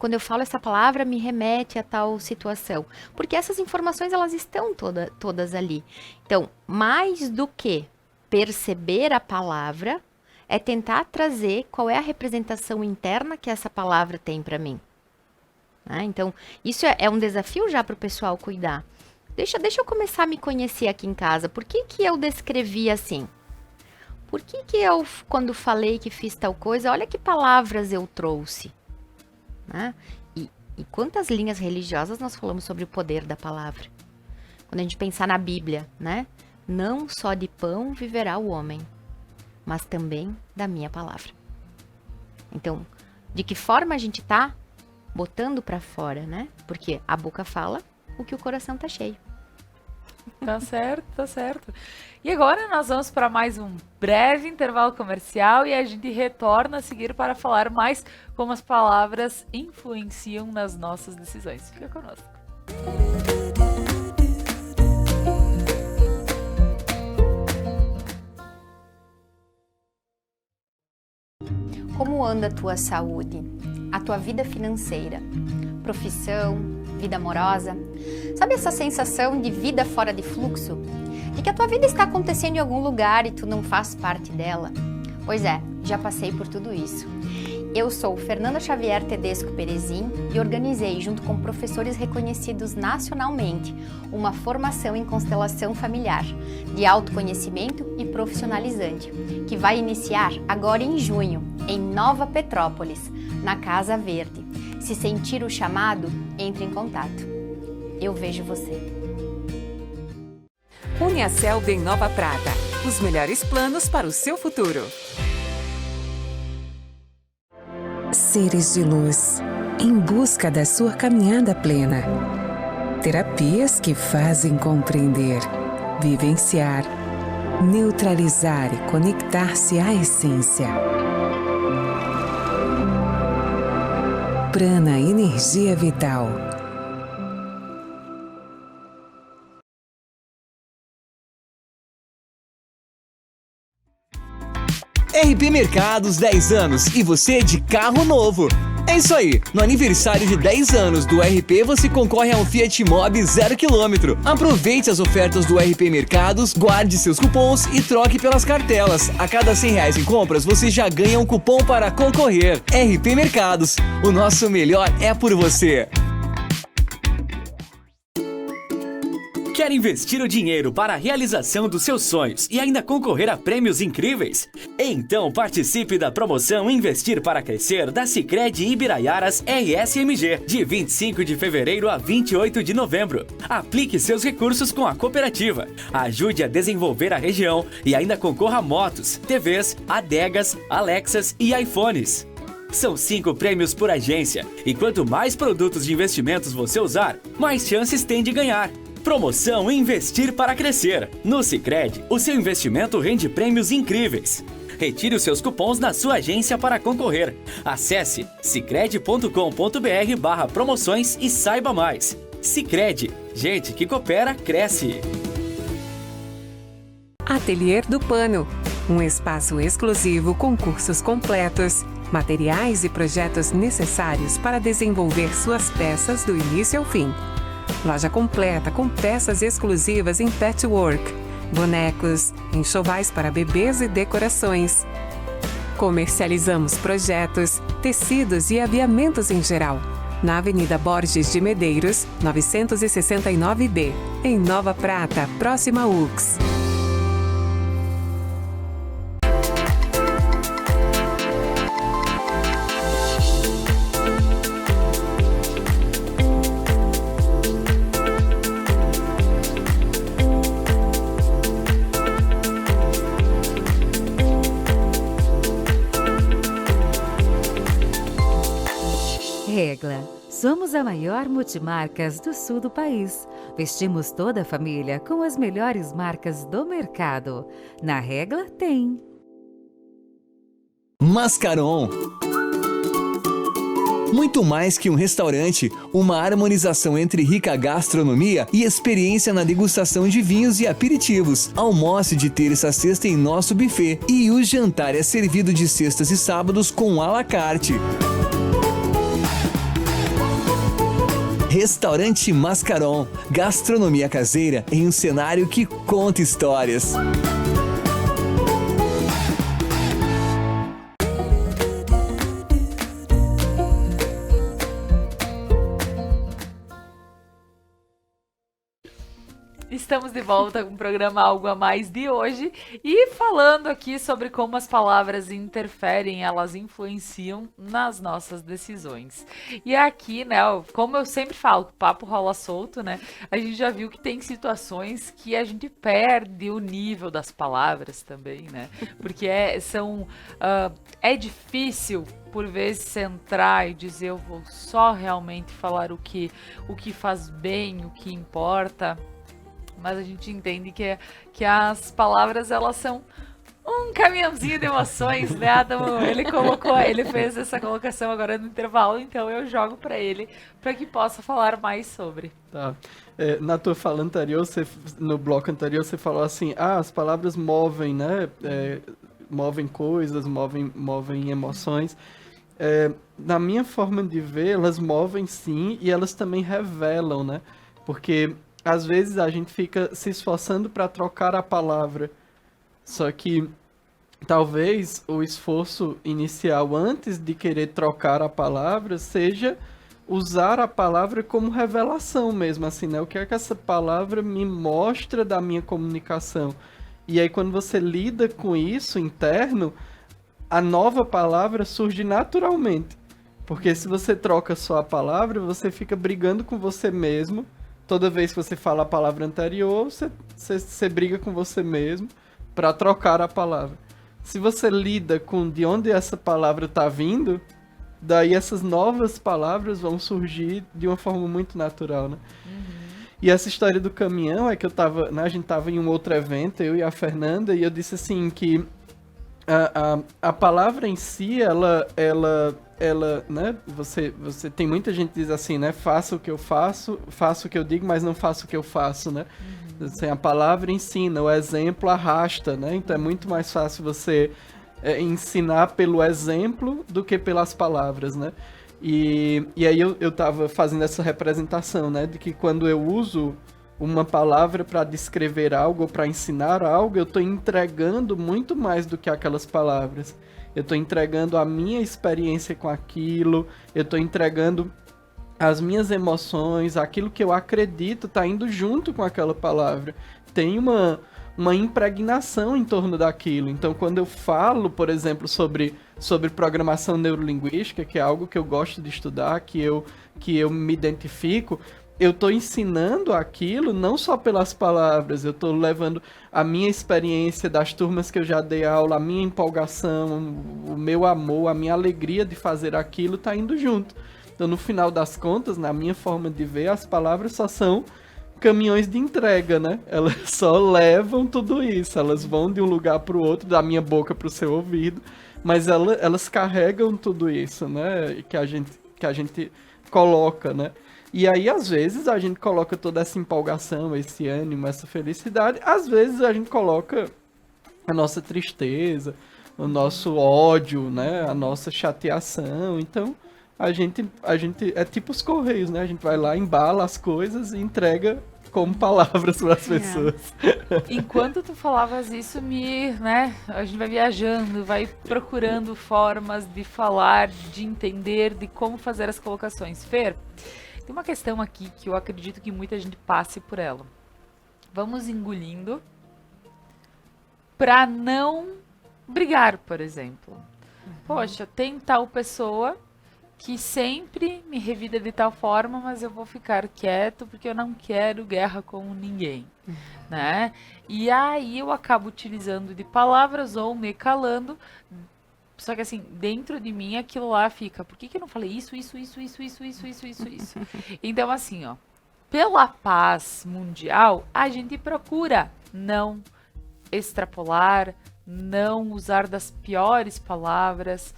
Quando eu falo essa palavra, me remete a tal situação. Porque essas informações, elas estão todas ali. Então, mais do que perceber a palavra, é tentar trazer qual é a representação interna que essa palavra tem para mim. Então, isso é um desafio já para o pessoal cuidar. Deixa eu começar a me conhecer aqui em casa. Por que eu descrevi assim? Por que eu, quando falei que fiz tal coisa, olha que palavras eu trouxe? Né? E quantas linhas religiosas nós falamos sobre o poder da palavra? Quando a gente pensar na Bíblia, né? Não só de pão viverá o homem, mas também da minha palavra. Então, de que forma a gente está botando para fora, né? Porque a boca fala o que o coração tá cheio. Tá certo. E agora nós vamos para mais um breve intervalo comercial e a gente retorna a seguir para falar mais como as palavras influenciam nas nossas decisões. Fica conosco. Como anda a tua saúde? A tua vida financeira? Profissão? Vida amorosa? Sabe essa sensação de vida fora de fluxo? De que a tua vida está acontecendo em algum lugar e tu não faz parte dela? Pois é, já passei por tudo isso. Eu sou Fernanda Xavier Tedesco Perezin e organizei, junto com professores reconhecidos nacionalmente, uma formação em constelação familiar, de autoconhecimento e profissionalizante, que vai iniciar agora em junho, em Nova Petrópolis, na Casa Verde. Se sentir o chamado, entre em contato. Eu vejo você. Uniaselv em Nova Prata. Os melhores planos para o seu futuro. Seres de luz, em busca da sua caminhada plena. Terapias que fazem compreender, vivenciar, neutralizar e conectar-se à essência. Prana Energia Vital. RP Mercados 10 anos e você de carro novo. É isso aí, no aniversário de 10 anos do RP você concorre a um Fiat Mobi 0 km. Aproveite as ofertas do RP Mercados, guarde seus cupons e troque pelas cartelas. A cada R$100 em compras você já ganha um cupom para concorrer. RP Mercados, o nosso melhor é por você. Quer investir o dinheiro para a realização dos seus sonhos e ainda concorrer a prêmios incríveis? Então participe da promoção Investir para Crescer da Sicredi Ibiraiaras RSMG, de 25 de fevereiro a 28 de novembro. Aplique seus recursos com a cooperativa, ajude a desenvolver a região e ainda concorra a motos, TVs, adegas, Alexas e iPhones. São 5 prêmios por agência e quanto mais produtos de investimentos você usar, mais chances tem de ganhar. Promoção Investir para Crescer. No Sicredi, o seu investimento rende prêmios incríveis. Retire os seus cupons na sua agência para concorrer. Acesse sicredi.com.br/promoções e saiba mais. Sicredi, gente que coopera, cresce. Atelier do Pano, um espaço exclusivo com cursos completos, materiais e projetos necessários para desenvolver suas peças do início ao fim. Loja completa com peças exclusivas em patchwork, bonecos, enxovais para bebês e decorações. Comercializamos projetos, tecidos e aviamentos em geral. Na Avenida Borges de Medeiros, 969B, em Nova Prata, próxima a UX. Regla. Somos a maior multimarcas do sul do país. Vestimos toda a família com as melhores marcas do mercado. Na Regla tem. Mascaron. Muito mais que um restaurante, uma harmonização entre rica gastronomia e experiência na degustação de vinhos e aperitivos. Almoce de terça a sexta em nosso buffet e o jantar é servido de sextas e sábados com à la carte. Restaurante Mascaron, gastronomia caseira em um cenário que conta histórias. Estamos de volta com o programa Algo a Mais de hoje e falando aqui sobre como as palavras interferem, elas influenciam nas nossas decisões. E aqui, né, como eu sempre falo, o papo rola solto, né? A gente já viu que tem situações que a gente perde o nível das palavras também, né? Porque é difícil por vezes centrar e dizer eu vou só realmente falar o que faz bem, o que importa. Mas a gente entende que as palavras, elas são um caminhãozinho de emoções, né? Adam, ele fez essa colocação agora no intervalo, então eu jogo para ele, para que possa falar mais sobre. Tá. Na tua fala anterior, no bloco anterior, você falou assim, as palavras movem, né? Movem coisas, movem emoções. Na minha forma de ver, elas movem sim, e elas também revelam, né? Porque às vezes a gente fica se esforçando para trocar a palavra, só que talvez o esforço inicial antes de querer trocar a palavra seja usar a palavra como revelação mesmo, assim, né? O que é que essa palavra me mostra da minha comunicação? E aí quando você lida com isso interno, a nova palavra surge naturalmente. Porque se você troca só a palavra, você fica brigando com você mesmo. Toda vez que você fala a palavra anterior, você briga com você mesmo, para trocar a palavra. Se você lida com de onde essa palavra está vindo, daí essas novas palavras vão surgir de uma forma muito natural, né? E essa história do caminhão é que eu tava, né, a gente tava em um outro evento, eu e a Fernanda, e eu disse assim que a palavra em si, ela, né, você tem muita gente que diz assim, né, faça o que eu faço o que eu digo, mas não faça o que eu faço, né? Assim, a palavra ensina, o exemplo arrasta, né? Então é muito mais fácil você ensinar pelo exemplo do que pelas palavras, né? E aí eu tava fazendo essa representação, né, de que quando eu uso uma palavra para descrever algo ou para ensinar algo, eu estou entregando muito mais do que aquelas palavras. Eu estou entregando a minha experiência com aquilo, eu estou entregando as minhas emoções, aquilo que eu acredito está indo junto com aquela palavra. Tem uma impregnação em torno daquilo. Então, quando eu falo, por exemplo, sobre programação neurolinguística, que é algo que eu gosto de estudar, que eu me identifico, eu estou ensinando aquilo não só pelas palavras, eu estou levando a minha experiência das turmas que eu já dei aula, a minha empolgação, o meu amor, a minha alegria de fazer aquilo está indo junto. Então, no final das contas, na minha forma de ver, as palavras só são caminhões de entrega, né? Elas só levam tudo isso, elas vão de um lugar para o outro, da minha boca para o seu ouvido, mas elas carregam tudo isso, né? Que a gente coloca, né? E aí, às vezes, a gente coloca toda essa empolgação, esse ânimo, essa felicidade, às vezes a gente coloca a nossa tristeza, o nosso ódio, né? A nossa chateação, então a gente é tipo os Correios, né? A gente vai lá, embala as coisas e entrega como palavras para as pessoas. Enquanto tu falavas isso, né? A gente vai viajando, vai procurando formas de falar, de entender, de como fazer as colocações. Fer, tem uma questão aqui que eu acredito que muita gente passe por ela. Vamos engolindo para não brigar, por exemplo. Poxa, tem tal pessoa que sempre me revida de tal forma, mas eu vou ficar quieto porque eu não quero guerra com ninguém, né? E aí eu acabo utilizando de palavras ou me calando, só que assim, dentro de mim aquilo lá fica, por que eu não falei isso? Então assim, ó, pela paz mundial, a gente procura não extrapolar, não usar das piores palavras,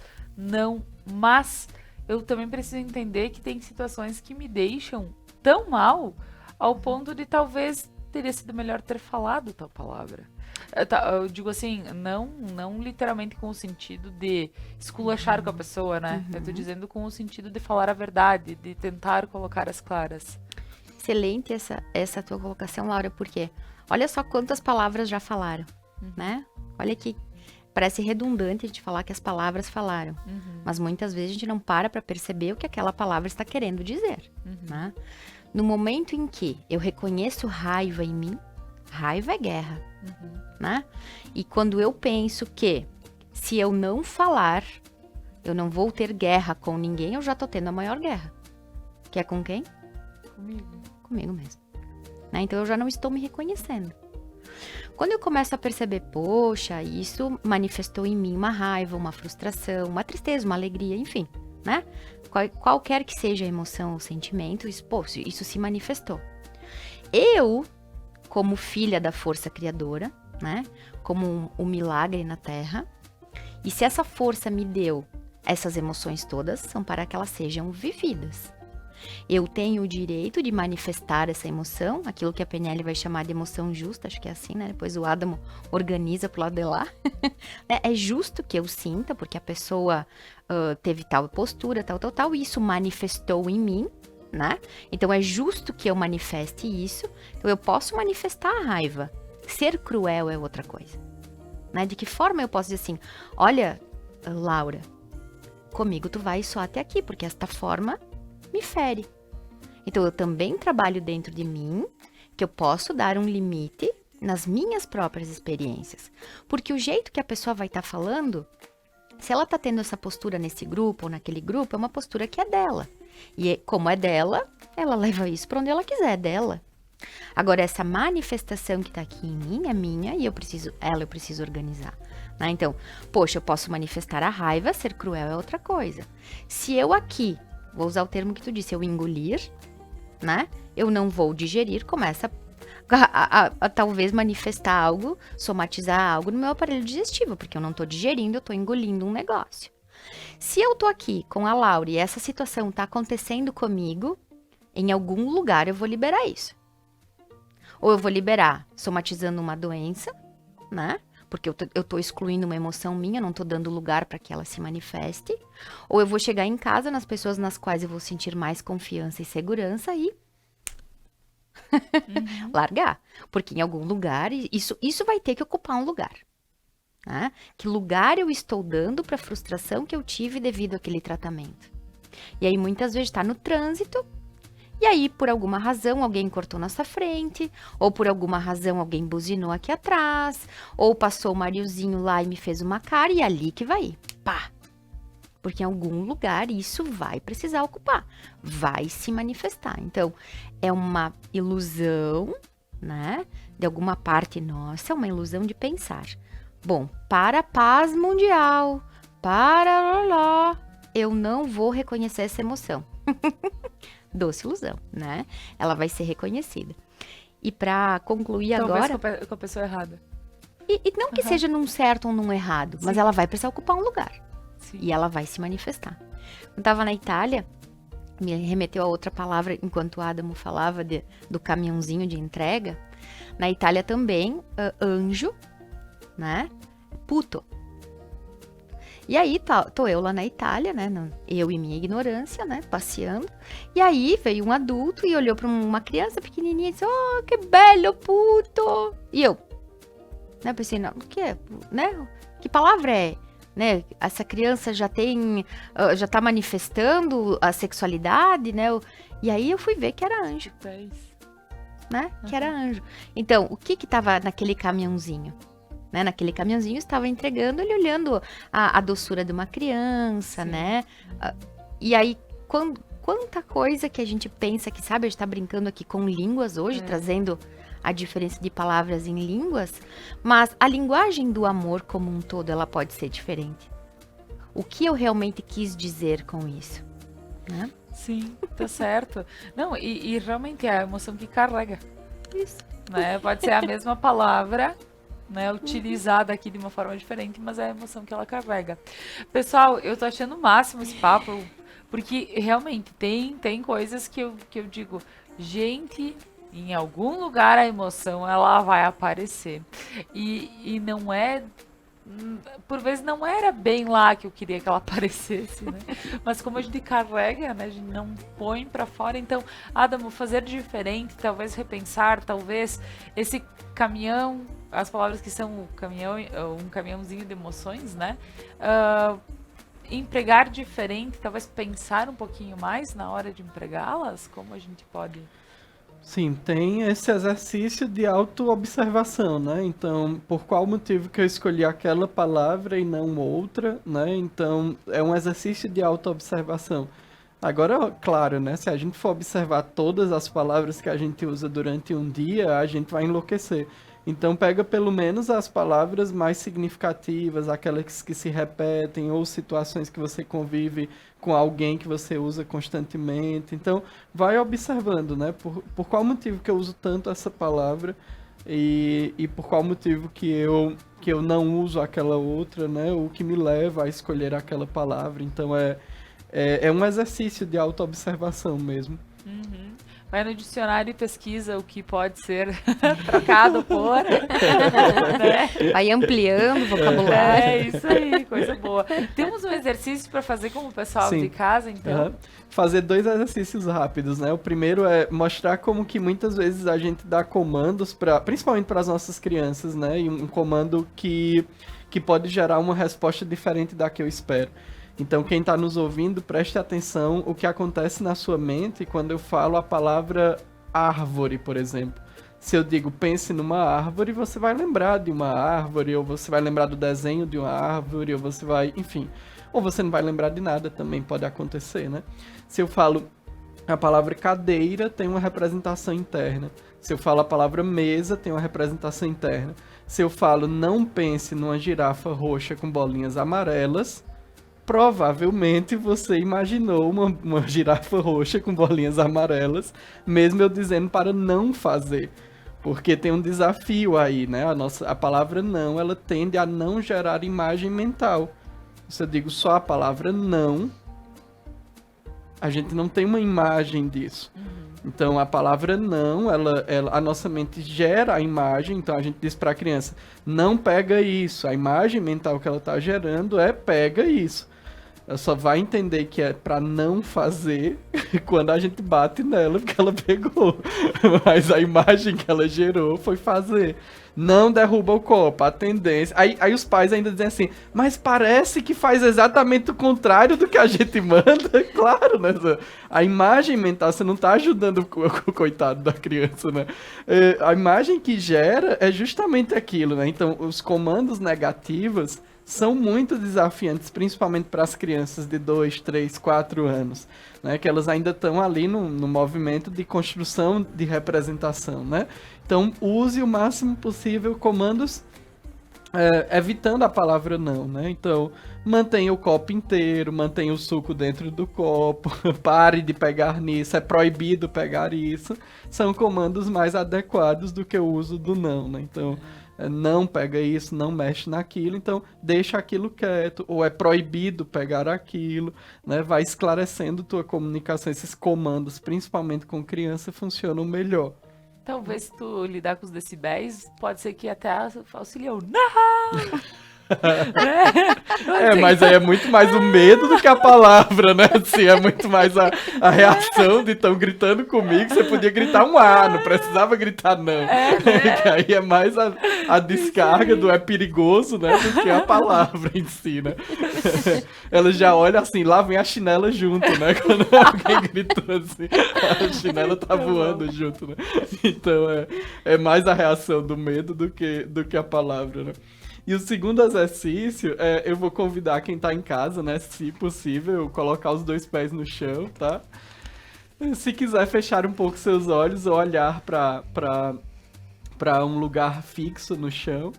mas eu também preciso entender que tem situações que me deixam tão mal ao ponto de talvez teria sido melhor ter falado tal palavra. Eu digo assim, não literalmente com o sentido de esculachar com a pessoa, né? Eu tô dizendo com o sentido de falar a verdade, de tentar colocar as claras. Excelente essa tua colocação, Laura, porque olha só quantas palavras já falaram, né? Olha que parece redundante de falar que as palavras falaram, mas muitas vezes a gente não para perceber o que aquela palavra está querendo dizer, né? No momento em que eu reconheço raiva em mim, raiva é guerra, né? E quando eu penso que se eu não falar, eu não vou ter guerra com ninguém, eu já tô tendo a maior guerra. Que é com quem? Comigo mesmo, né? Então eu já não estou me reconhecendo. Quando eu começo a perceber, poxa, isso manifestou em mim uma raiva, uma frustração, uma tristeza, uma alegria, enfim, né? Qualquer que seja a emoção ou sentimento, isso se manifestou. Eu, como filha da força criadora, né? Como um milagre na Terra, e se essa força me deu essas emoções todas, são para que elas sejam vividas. Eu tenho o direito de manifestar essa emoção, aquilo que a PNL vai chamar de emoção justa, acho que é assim, né? Depois o Adamo organiza pro lado de lá. É justo que eu sinta, porque a pessoa teve tal postura, tal, e isso manifestou em mim, né? Então é justo que eu manifeste isso. Então eu posso manifestar a raiva. Ser cruel é outra coisa, né? De que forma eu posso dizer assim, olha, Laura, comigo tu vai só até aqui, porque esta forma me fere. Então eu também trabalho dentro de mim, que eu posso dar um limite nas minhas próprias experiências. Porque o jeito que a pessoa vai estar falando, se ela está tendo essa postura nesse grupo ou naquele grupo, é uma postura que é dela. E como é dela, ela leva isso para onde ela quiser, é dela. Agora, essa manifestação que tá aqui em mim é minha e eu preciso organizar. Né? Então, poxa, eu posso manifestar a raiva, ser cruel é outra coisa. Se eu aqui, vou usar o termo que tu disse, eu engolir, né? Eu não vou digerir, começa a talvez manifestar algo, somatizar algo no meu aparelho digestivo, porque eu não tô digerindo, eu tô engolindo um negócio. Se eu tô aqui com a Laura e essa situação tá acontecendo comigo, em algum lugar eu vou liberar isso. Ou eu vou liberar somatizando uma doença, né? Porque eu tô excluindo uma emoção minha, não tô dando lugar para que ela se manifeste. Ou eu vou chegar em casa nas pessoas nas quais eu vou sentir mais confiança e segurança e largar. Porque em algum lugar, isso vai ter que ocupar um lugar. Né? Que lugar eu estou dando para a frustração que eu tive devido àquele tratamento? E aí muitas vezes está no trânsito. E aí, por alguma razão, alguém cortou nossa frente, ou por alguma razão alguém buzinou aqui atrás, ou passou o Mariozinho lá e me fez uma cara, e ali que vai ir. Pá! Porque em algum lugar isso vai precisar ocupar, vai se manifestar. Então, é uma ilusão, né? De alguma parte nossa, é uma ilusão de pensar. Bom, para a paz mundial, eu não vou reconhecer essa emoção. Doce ilusão, né? Ela vai ser reconhecida. E para concluir agora... Talvez com a pessoa errada. E não que seja num certo ou num errado, mas ela vai precisar ocupar um lugar. Sim. E ela vai se manifestar. Quando estava na Itália, me remeteu a outra palavra, enquanto o Adamo falava do caminhãozinho de entrega. Na Itália também, anjo, né? Puto. E aí, tô eu lá na Itália, né? Eu e minha ignorância, né? Passeando. E aí, veio um adulto e olhou para uma criança pequenininha e disse, oh, que belo puto! E eu, né? Pensei, não, o que é? Né? Que palavra é? Né? Essa criança já tá manifestando a sexualidade, né? E aí, eu fui ver que era anjo. Né? Que era anjo. Então, o que tava naquele caminhãozinho? Né? Naquele caminhãozinho estava entregando, ele olhando a doçura de uma criança, sim, né? E aí, quanta coisa que a gente pensa que, sabe, a gente tá brincando aqui com línguas hoje, trazendo a diferença de palavras em línguas, mas a linguagem do amor como um todo, ela pode ser diferente. O que eu realmente quis dizer com isso, né? Sim, tá certo. Não, e realmente é a emoção que carrega. Isso. Né? Pode ser a mesma palavra, né, utilizada aqui de uma forma diferente, mas é a emoção que ela carrega. Pessoal, eu tô achando o máximo esse papo, porque realmente tem coisas que eu digo, gente, em algum lugar a emoção ela vai aparecer. E não é, por vezes não era bem lá que eu queria que ela aparecesse, né? Mas como a gente carrega, né, a gente não põe pra fora, então, Adamo, fazer diferente, talvez repensar, talvez esse caminhão, as palavras que são o caminhão, um caminhãozinho de emoções, né? Empregar diferente, talvez pensar um pouquinho mais na hora de empregá-las, como a gente pode... Sim, tem esse exercício de autoobservação, né? Então, por qual motivo que eu escolhi aquela palavra e não outra, né? Então, é um exercício de autoobservação. Agora, claro, né? Se a gente for observar todas as palavras que a gente usa durante um dia, a gente vai enlouquecer. Então, pega pelo menos as palavras mais significativas, aquelas que se repetem, ou situações que você convive com alguém que você usa constantemente. Então, vai observando, né? Por qual motivo que eu uso tanto essa palavra e por qual motivo que eu não uso aquela outra, né? O que me leva a escolher aquela palavra. Então, é um exercício de autoobservação mesmo. Uhum. Vai no dicionário e pesquisa o que pode ser trocado por... né? Vai ampliando o vocabulário. É isso aí, coisa boa. Temos um exercício para fazer com o pessoal de casa, então. Fazer 2 exercícios rápidos, né? O primeiro é mostrar como que muitas vezes a gente dá comandos, principalmente para as nossas crianças, né? E um comando que pode gerar uma resposta diferente da que eu espero. Então, quem está nos ouvindo, preste atenção o que acontece na sua mente quando eu falo a palavra árvore, por exemplo. Se eu digo pense numa árvore, você vai lembrar de uma árvore, ou você vai lembrar do desenho de uma árvore, ou você vai, enfim. Ou você não vai lembrar de nada, também pode acontecer, né? Se eu falo A palavra cadeira tem uma representação interna. Se eu falo a palavra mesa, tem uma representação interna. Se eu falo não pense numa girafa roxa com bolinhas amarelas, provavelmente você imaginou uma girafa roxa com bolinhas amarelas, mesmo eu dizendo para não fazer. Porque tem um desafio aí, né? A palavra não, ela tende a não gerar imagem mental. Se eu digo só a palavra não, a gente não tem uma imagem disso. Então, a palavra não, a nossa mente gera a imagem, então a gente diz para a criança, não pega isso. A imagem mental que ela está gerando é pega isso. Ela só vai entender que é para não fazer quando a gente bate nela, porque ela pegou. Mas a imagem que ela gerou foi fazer. Não derruba o copo, a tendência... Aí os pais ainda dizem assim, mas parece que faz exatamente o contrário do que a gente manda. Claro, né? A imagem mental, você não tá ajudando o coitado da criança, né? A imagem que gera é justamente aquilo, né? Então, os comandos negativos são muito desafiantes, principalmente para as crianças de 2, 3, 4 anos, né? Que elas ainda estão ali no movimento de construção de representação, né? Então, use o máximo possível comandos evitando a palavra não, né? Então, mantenha o copo inteiro, mantenha o suco dentro do copo, pare de pegar nisso, é proibido pegar isso. São comandos mais adequados do que o uso do não, né? Então, não pega isso, não mexe naquilo, então deixa aquilo quieto, ou é proibido pegar aquilo, né? Vai esclarecendo tua comunicação, esses comandos, principalmente com criança, funcionam melhor. Talvez se tu lidar com os decibéis, pode ser que até auxilie o não! Mas aí é muito mais o medo do que a palavra, né? Assim, é muito mais a reação de estão gritando comigo. Você podia gritar um A, não precisava gritar não. Que aí é mais a descarga do é perigoso, né? Do que a palavra em si, né? Ela já olha assim, lá vem a chinela junto, né? Quando alguém gritou assim, a chinela tá voando junto, né? Então é mais a reação do medo do que a palavra, né? E o segundo exercício, eu vou convidar quem tá em casa, né, se possível, colocar os 2 pés no chão, tá? Se quiser fechar um pouco seus olhos ou olhar para um lugar fixo no chão.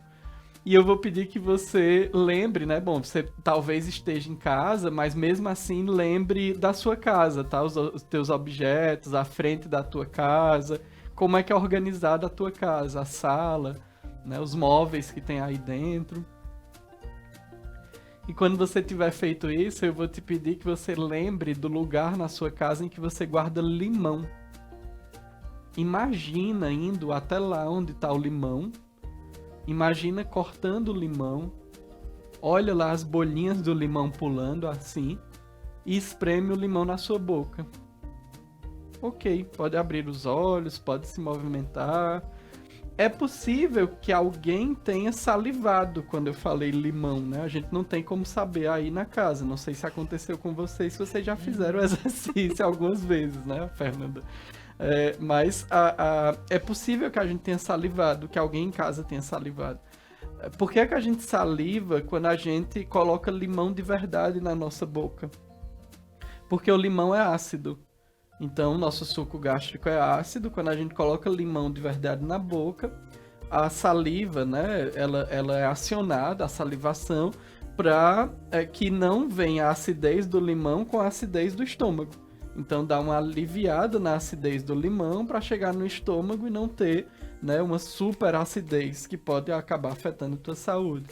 E eu vou pedir que você lembre, né, bom, você talvez esteja em casa, mas mesmo assim lembre da sua casa, tá? Os teus objetos, a frente da tua casa, como é que é organizada a tua casa, a sala, né, os móveis que tem aí dentro. E quando você tiver feito isso, eu vou te pedir que você lembre do lugar na sua casa em que você guarda limão. Imagina indo até lá onde está o limão. Imagina cortando o limão. Olha lá as bolinhas do limão pulando assim. E espreme o limão na sua boca. Ok, pode abrir os olhos, pode se movimentar. É possível que alguém tenha salivado quando eu falei limão, né? A gente não tem como saber aí na casa. Não sei se aconteceu com vocês, se vocês já fizeram o exercício algumas vezes, né, Fernanda? Mas é possível que a gente tenha salivado, que alguém em casa tenha salivado. Por que é que a gente saliva quando a gente coloca limão de verdade na nossa boca? Porque o limão é ácido. Então, o nosso suco gástrico é ácido. Quando a gente coloca limão de verdade na boca, a saliva, né, ela é acionada, a salivação, para que não venha a acidez do limão com a acidez do estômago. Então, dá uma aliviada na acidez do limão para chegar no estômago e não ter, né, uma super acidez que pode acabar afetando a tua saúde.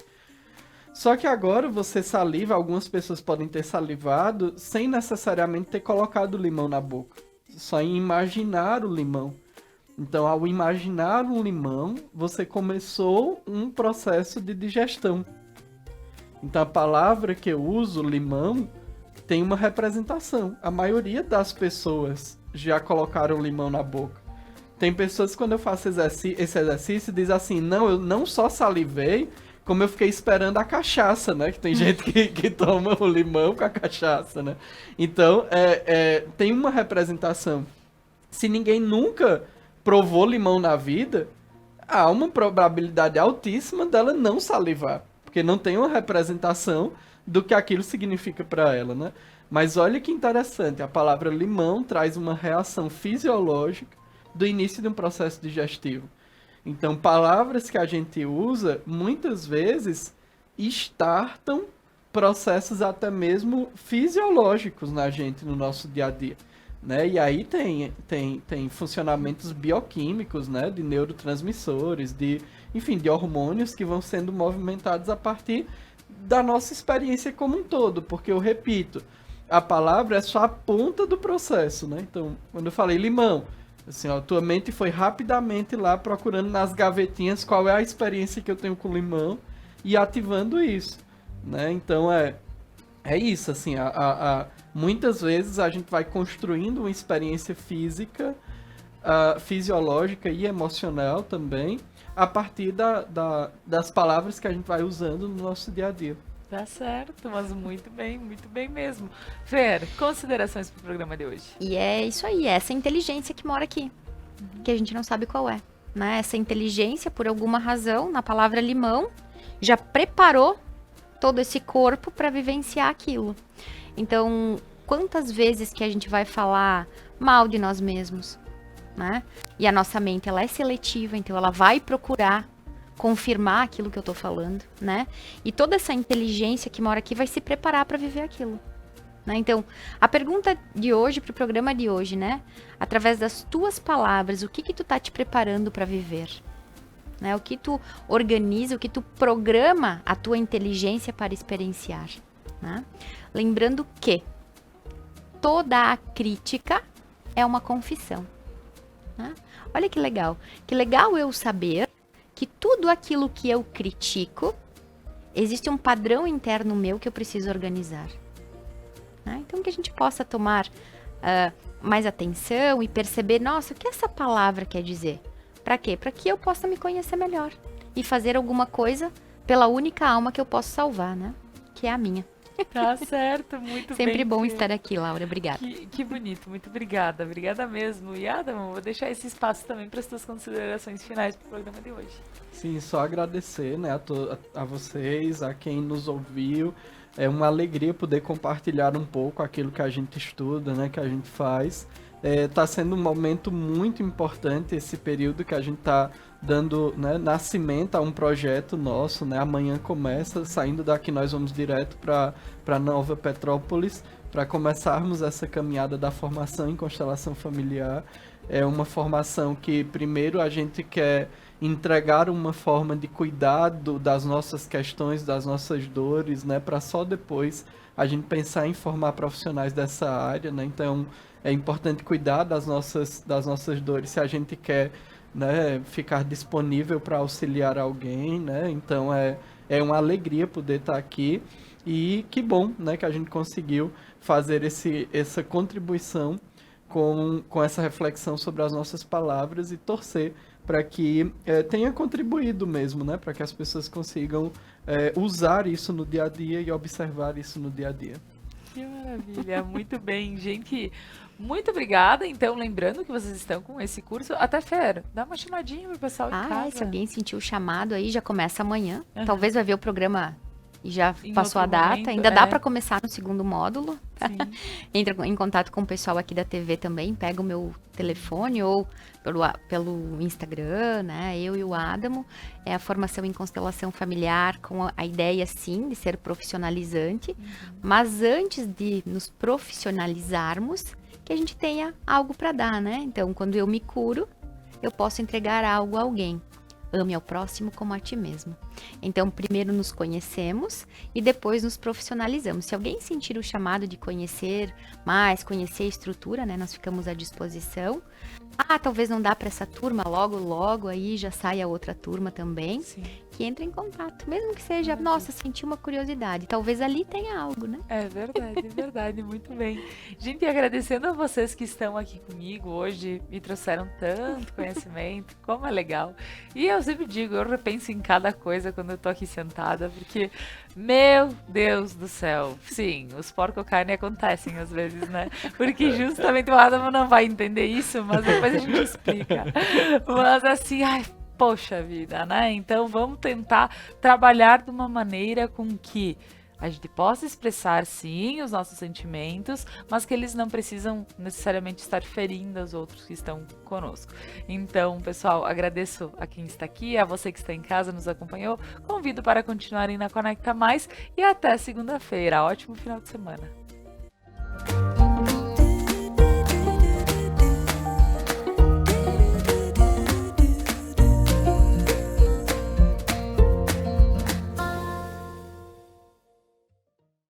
Só que agora você saliva, algumas pessoas podem ter salivado sem necessariamente ter colocado o limão na boca. Só em imaginar o limão. Então, ao imaginar um limão, você começou um processo de digestão. Então, a palavra que eu uso, limão, tem uma representação. A maioria das pessoas já colocaram limão na boca. Tem pessoas que quando eu faço esse exercício, diz assim, não, eu não só salivei, como eu fiquei esperando a cachaça, né? Que tem gente que toma o limão com a cachaça, né? Então, tem uma representação. Se ninguém nunca provou limão na vida, há uma probabilidade altíssima dela não salivar. Porque não tem uma representação do que aquilo significa para ela, né? Mas olha que interessante, a palavra limão traz uma reação fisiológica do início de um processo digestivo. Então, palavras que a gente usa, muitas vezes, startam processos até mesmo fisiológicos na gente, no nosso dia a dia. Né? E aí tem funcionamentos bioquímicos, né? De neurotransmissores, enfim, de hormônios que vão sendo movimentados a partir da nossa experiência como um todo. Porque, eu repito, a palavra é só a ponta do processo, né? Então, quando eu falei limão, assim, ó, tua mente foi rapidamente lá procurando nas gavetinhas qual é a experiência que eu tenho com limão e ativando isso, né? Então, é isso, assim, muitas vezes a gente vai construindo uma experiência física, fisiológica e emocional também, a partir das palavras que a gente vai usando no nosso dia a dia. Tá certo, mas muito bem mesmo. Fer, considerações pro programa de hoje. E é isso aí, essa inteligência que mora aqui, que a gente não sabe qual é, né? Essa inteligência, por alguma razão, na palavra limão, já preparou todo esse corpo para vivenciar aquilo. Então, quantas vezes que a gente vai falar mal de nós mesmos, né? E a nossa mente, ela é seletiva, então ela vai procurar confirmar aquilo que eu tô falando, né? E toda essa inteligência que mora aqui vai se preparar para viver aquilo, né? Então, a pergunta de hoje, pro programa de hoje, né? Através das tuas palavras, o que tu tá te preparando para viver? Né? O que tu organiza, o que tu programa a tua inteligência para experienciar, né? Lembrando que toda a crítica é uma confissão, né? Olha que legal eu saber que tudo aquilo que eu critico, existe um padrão interno meu que eu preciso organizar, né? Então, que a gente possa tomar mais atenção e perceber, nossa, o que essa palavra quer dizer? Para quê? Para que eu possa me conhecer melhor e fazer alguma coisa pela única alma que eu posso salvar, né? Que é a minha. Tá certo, muito bem. Sempre bom estar aqui, Laura. Obrigada. Que bonito, muito obrigada. Obrigada mesmo. E Adam, vou deixar esse espaço também para as tuas considerações finais pro programa de hoje. Sim, só agradecer, né, a vocês, a quem nos ouviu. É uma alegria poder compartilhar um pouco aquilo que a gente estuda, né, que a gente faz. Tá sendo um momento muito importante esse período que a gente tá dando, né, nascimento a um projeto nosso, né? Amanhã começa, saindo daqui nós vamos direto para Nova Petrópolis para começarmos essa caminhada da formação em constelação familiar. É uma formação que primeiro a gente quer entregar uma forma de cuidado das nossas questões, das nossas dores, né, para só depois a gente pensar em formar profissionais dessa área, né? Então é importante cuidar das nossas dores se a gente quer, né, ficar disponível para auxiliar alguém, né? Então é uma alegria poder estar aqui e que bom, né, que a gente conseguiu fazer essa contribuição com essa reflexão sobre as nossas palavras e torcer para que tenha contribuído mesmo, né, para que as pessoas consigam usar isso no dia a dia e observar isso no dia a dia. Que maravilha, muito bem, gente. Muito obrigada. Então, lembrando que vocês estão com esse curso. Até Fer, dá uma chamadinha pro pessoal de casa. Se alguém sentiu o chamado aí, já começa amanhã. Talvez vai ver o programa e já passou a data. Momento, ainda dá para começar no segundo módulo. Entra em contato com o pessoal aqui da TV também, pega o meu telefone ou pelo Instagram, né? Eu e o Adamo. É a formação em constelação familiar com a ideia, sim, de ser profissionalizante. Mas antes de nos profissionalizarmos, que a gente tenha algo para dar, né? Então, quando eu me curo, eu posso entregar algo a alguém. Ame ao próximo como a ti mesmo. Então, primeiro nos conhecemos e depois nos profissionalizamos. Se alguém sentir o chamado de conhecer mais, conhecer a estrutura, né? Nós ficamos à disposição. Talvez não dá para essa turma, logo aí já sai a outra turma também. Sim. Que entra em contato. Mesmo que seja, nossa, senti uma curiosidade. Talvez ali tenha algo, né? É verdade, muito bem. Gente, agradecendo a vocês que estão aqui comigo hoje, me trouxeram tanto conhecimento, como é legal. E eu sempre digo, eu repenso em cada coisa quando eu tô aqui sentada, porque, meu Deus do céu, sim, os porco-carne acontecem às vezes, né? Porque justamente o Adamo não vai entender isso, mas depois a gente explica. Mas assim, poxa vida, né? Então vamos tentar trabalhar de uma maneira com que a gente possa expressar sim os nossos sentimentos, mas que eles não precisam necessariamente estar ferindo os outros que estão conosco. Então, pessoal, agradeço a quem está aqui, a você que está em casa, nos acompanhou, convido para continuarem na Conecta Mais e até segunda-feira. Ótimo final de semana.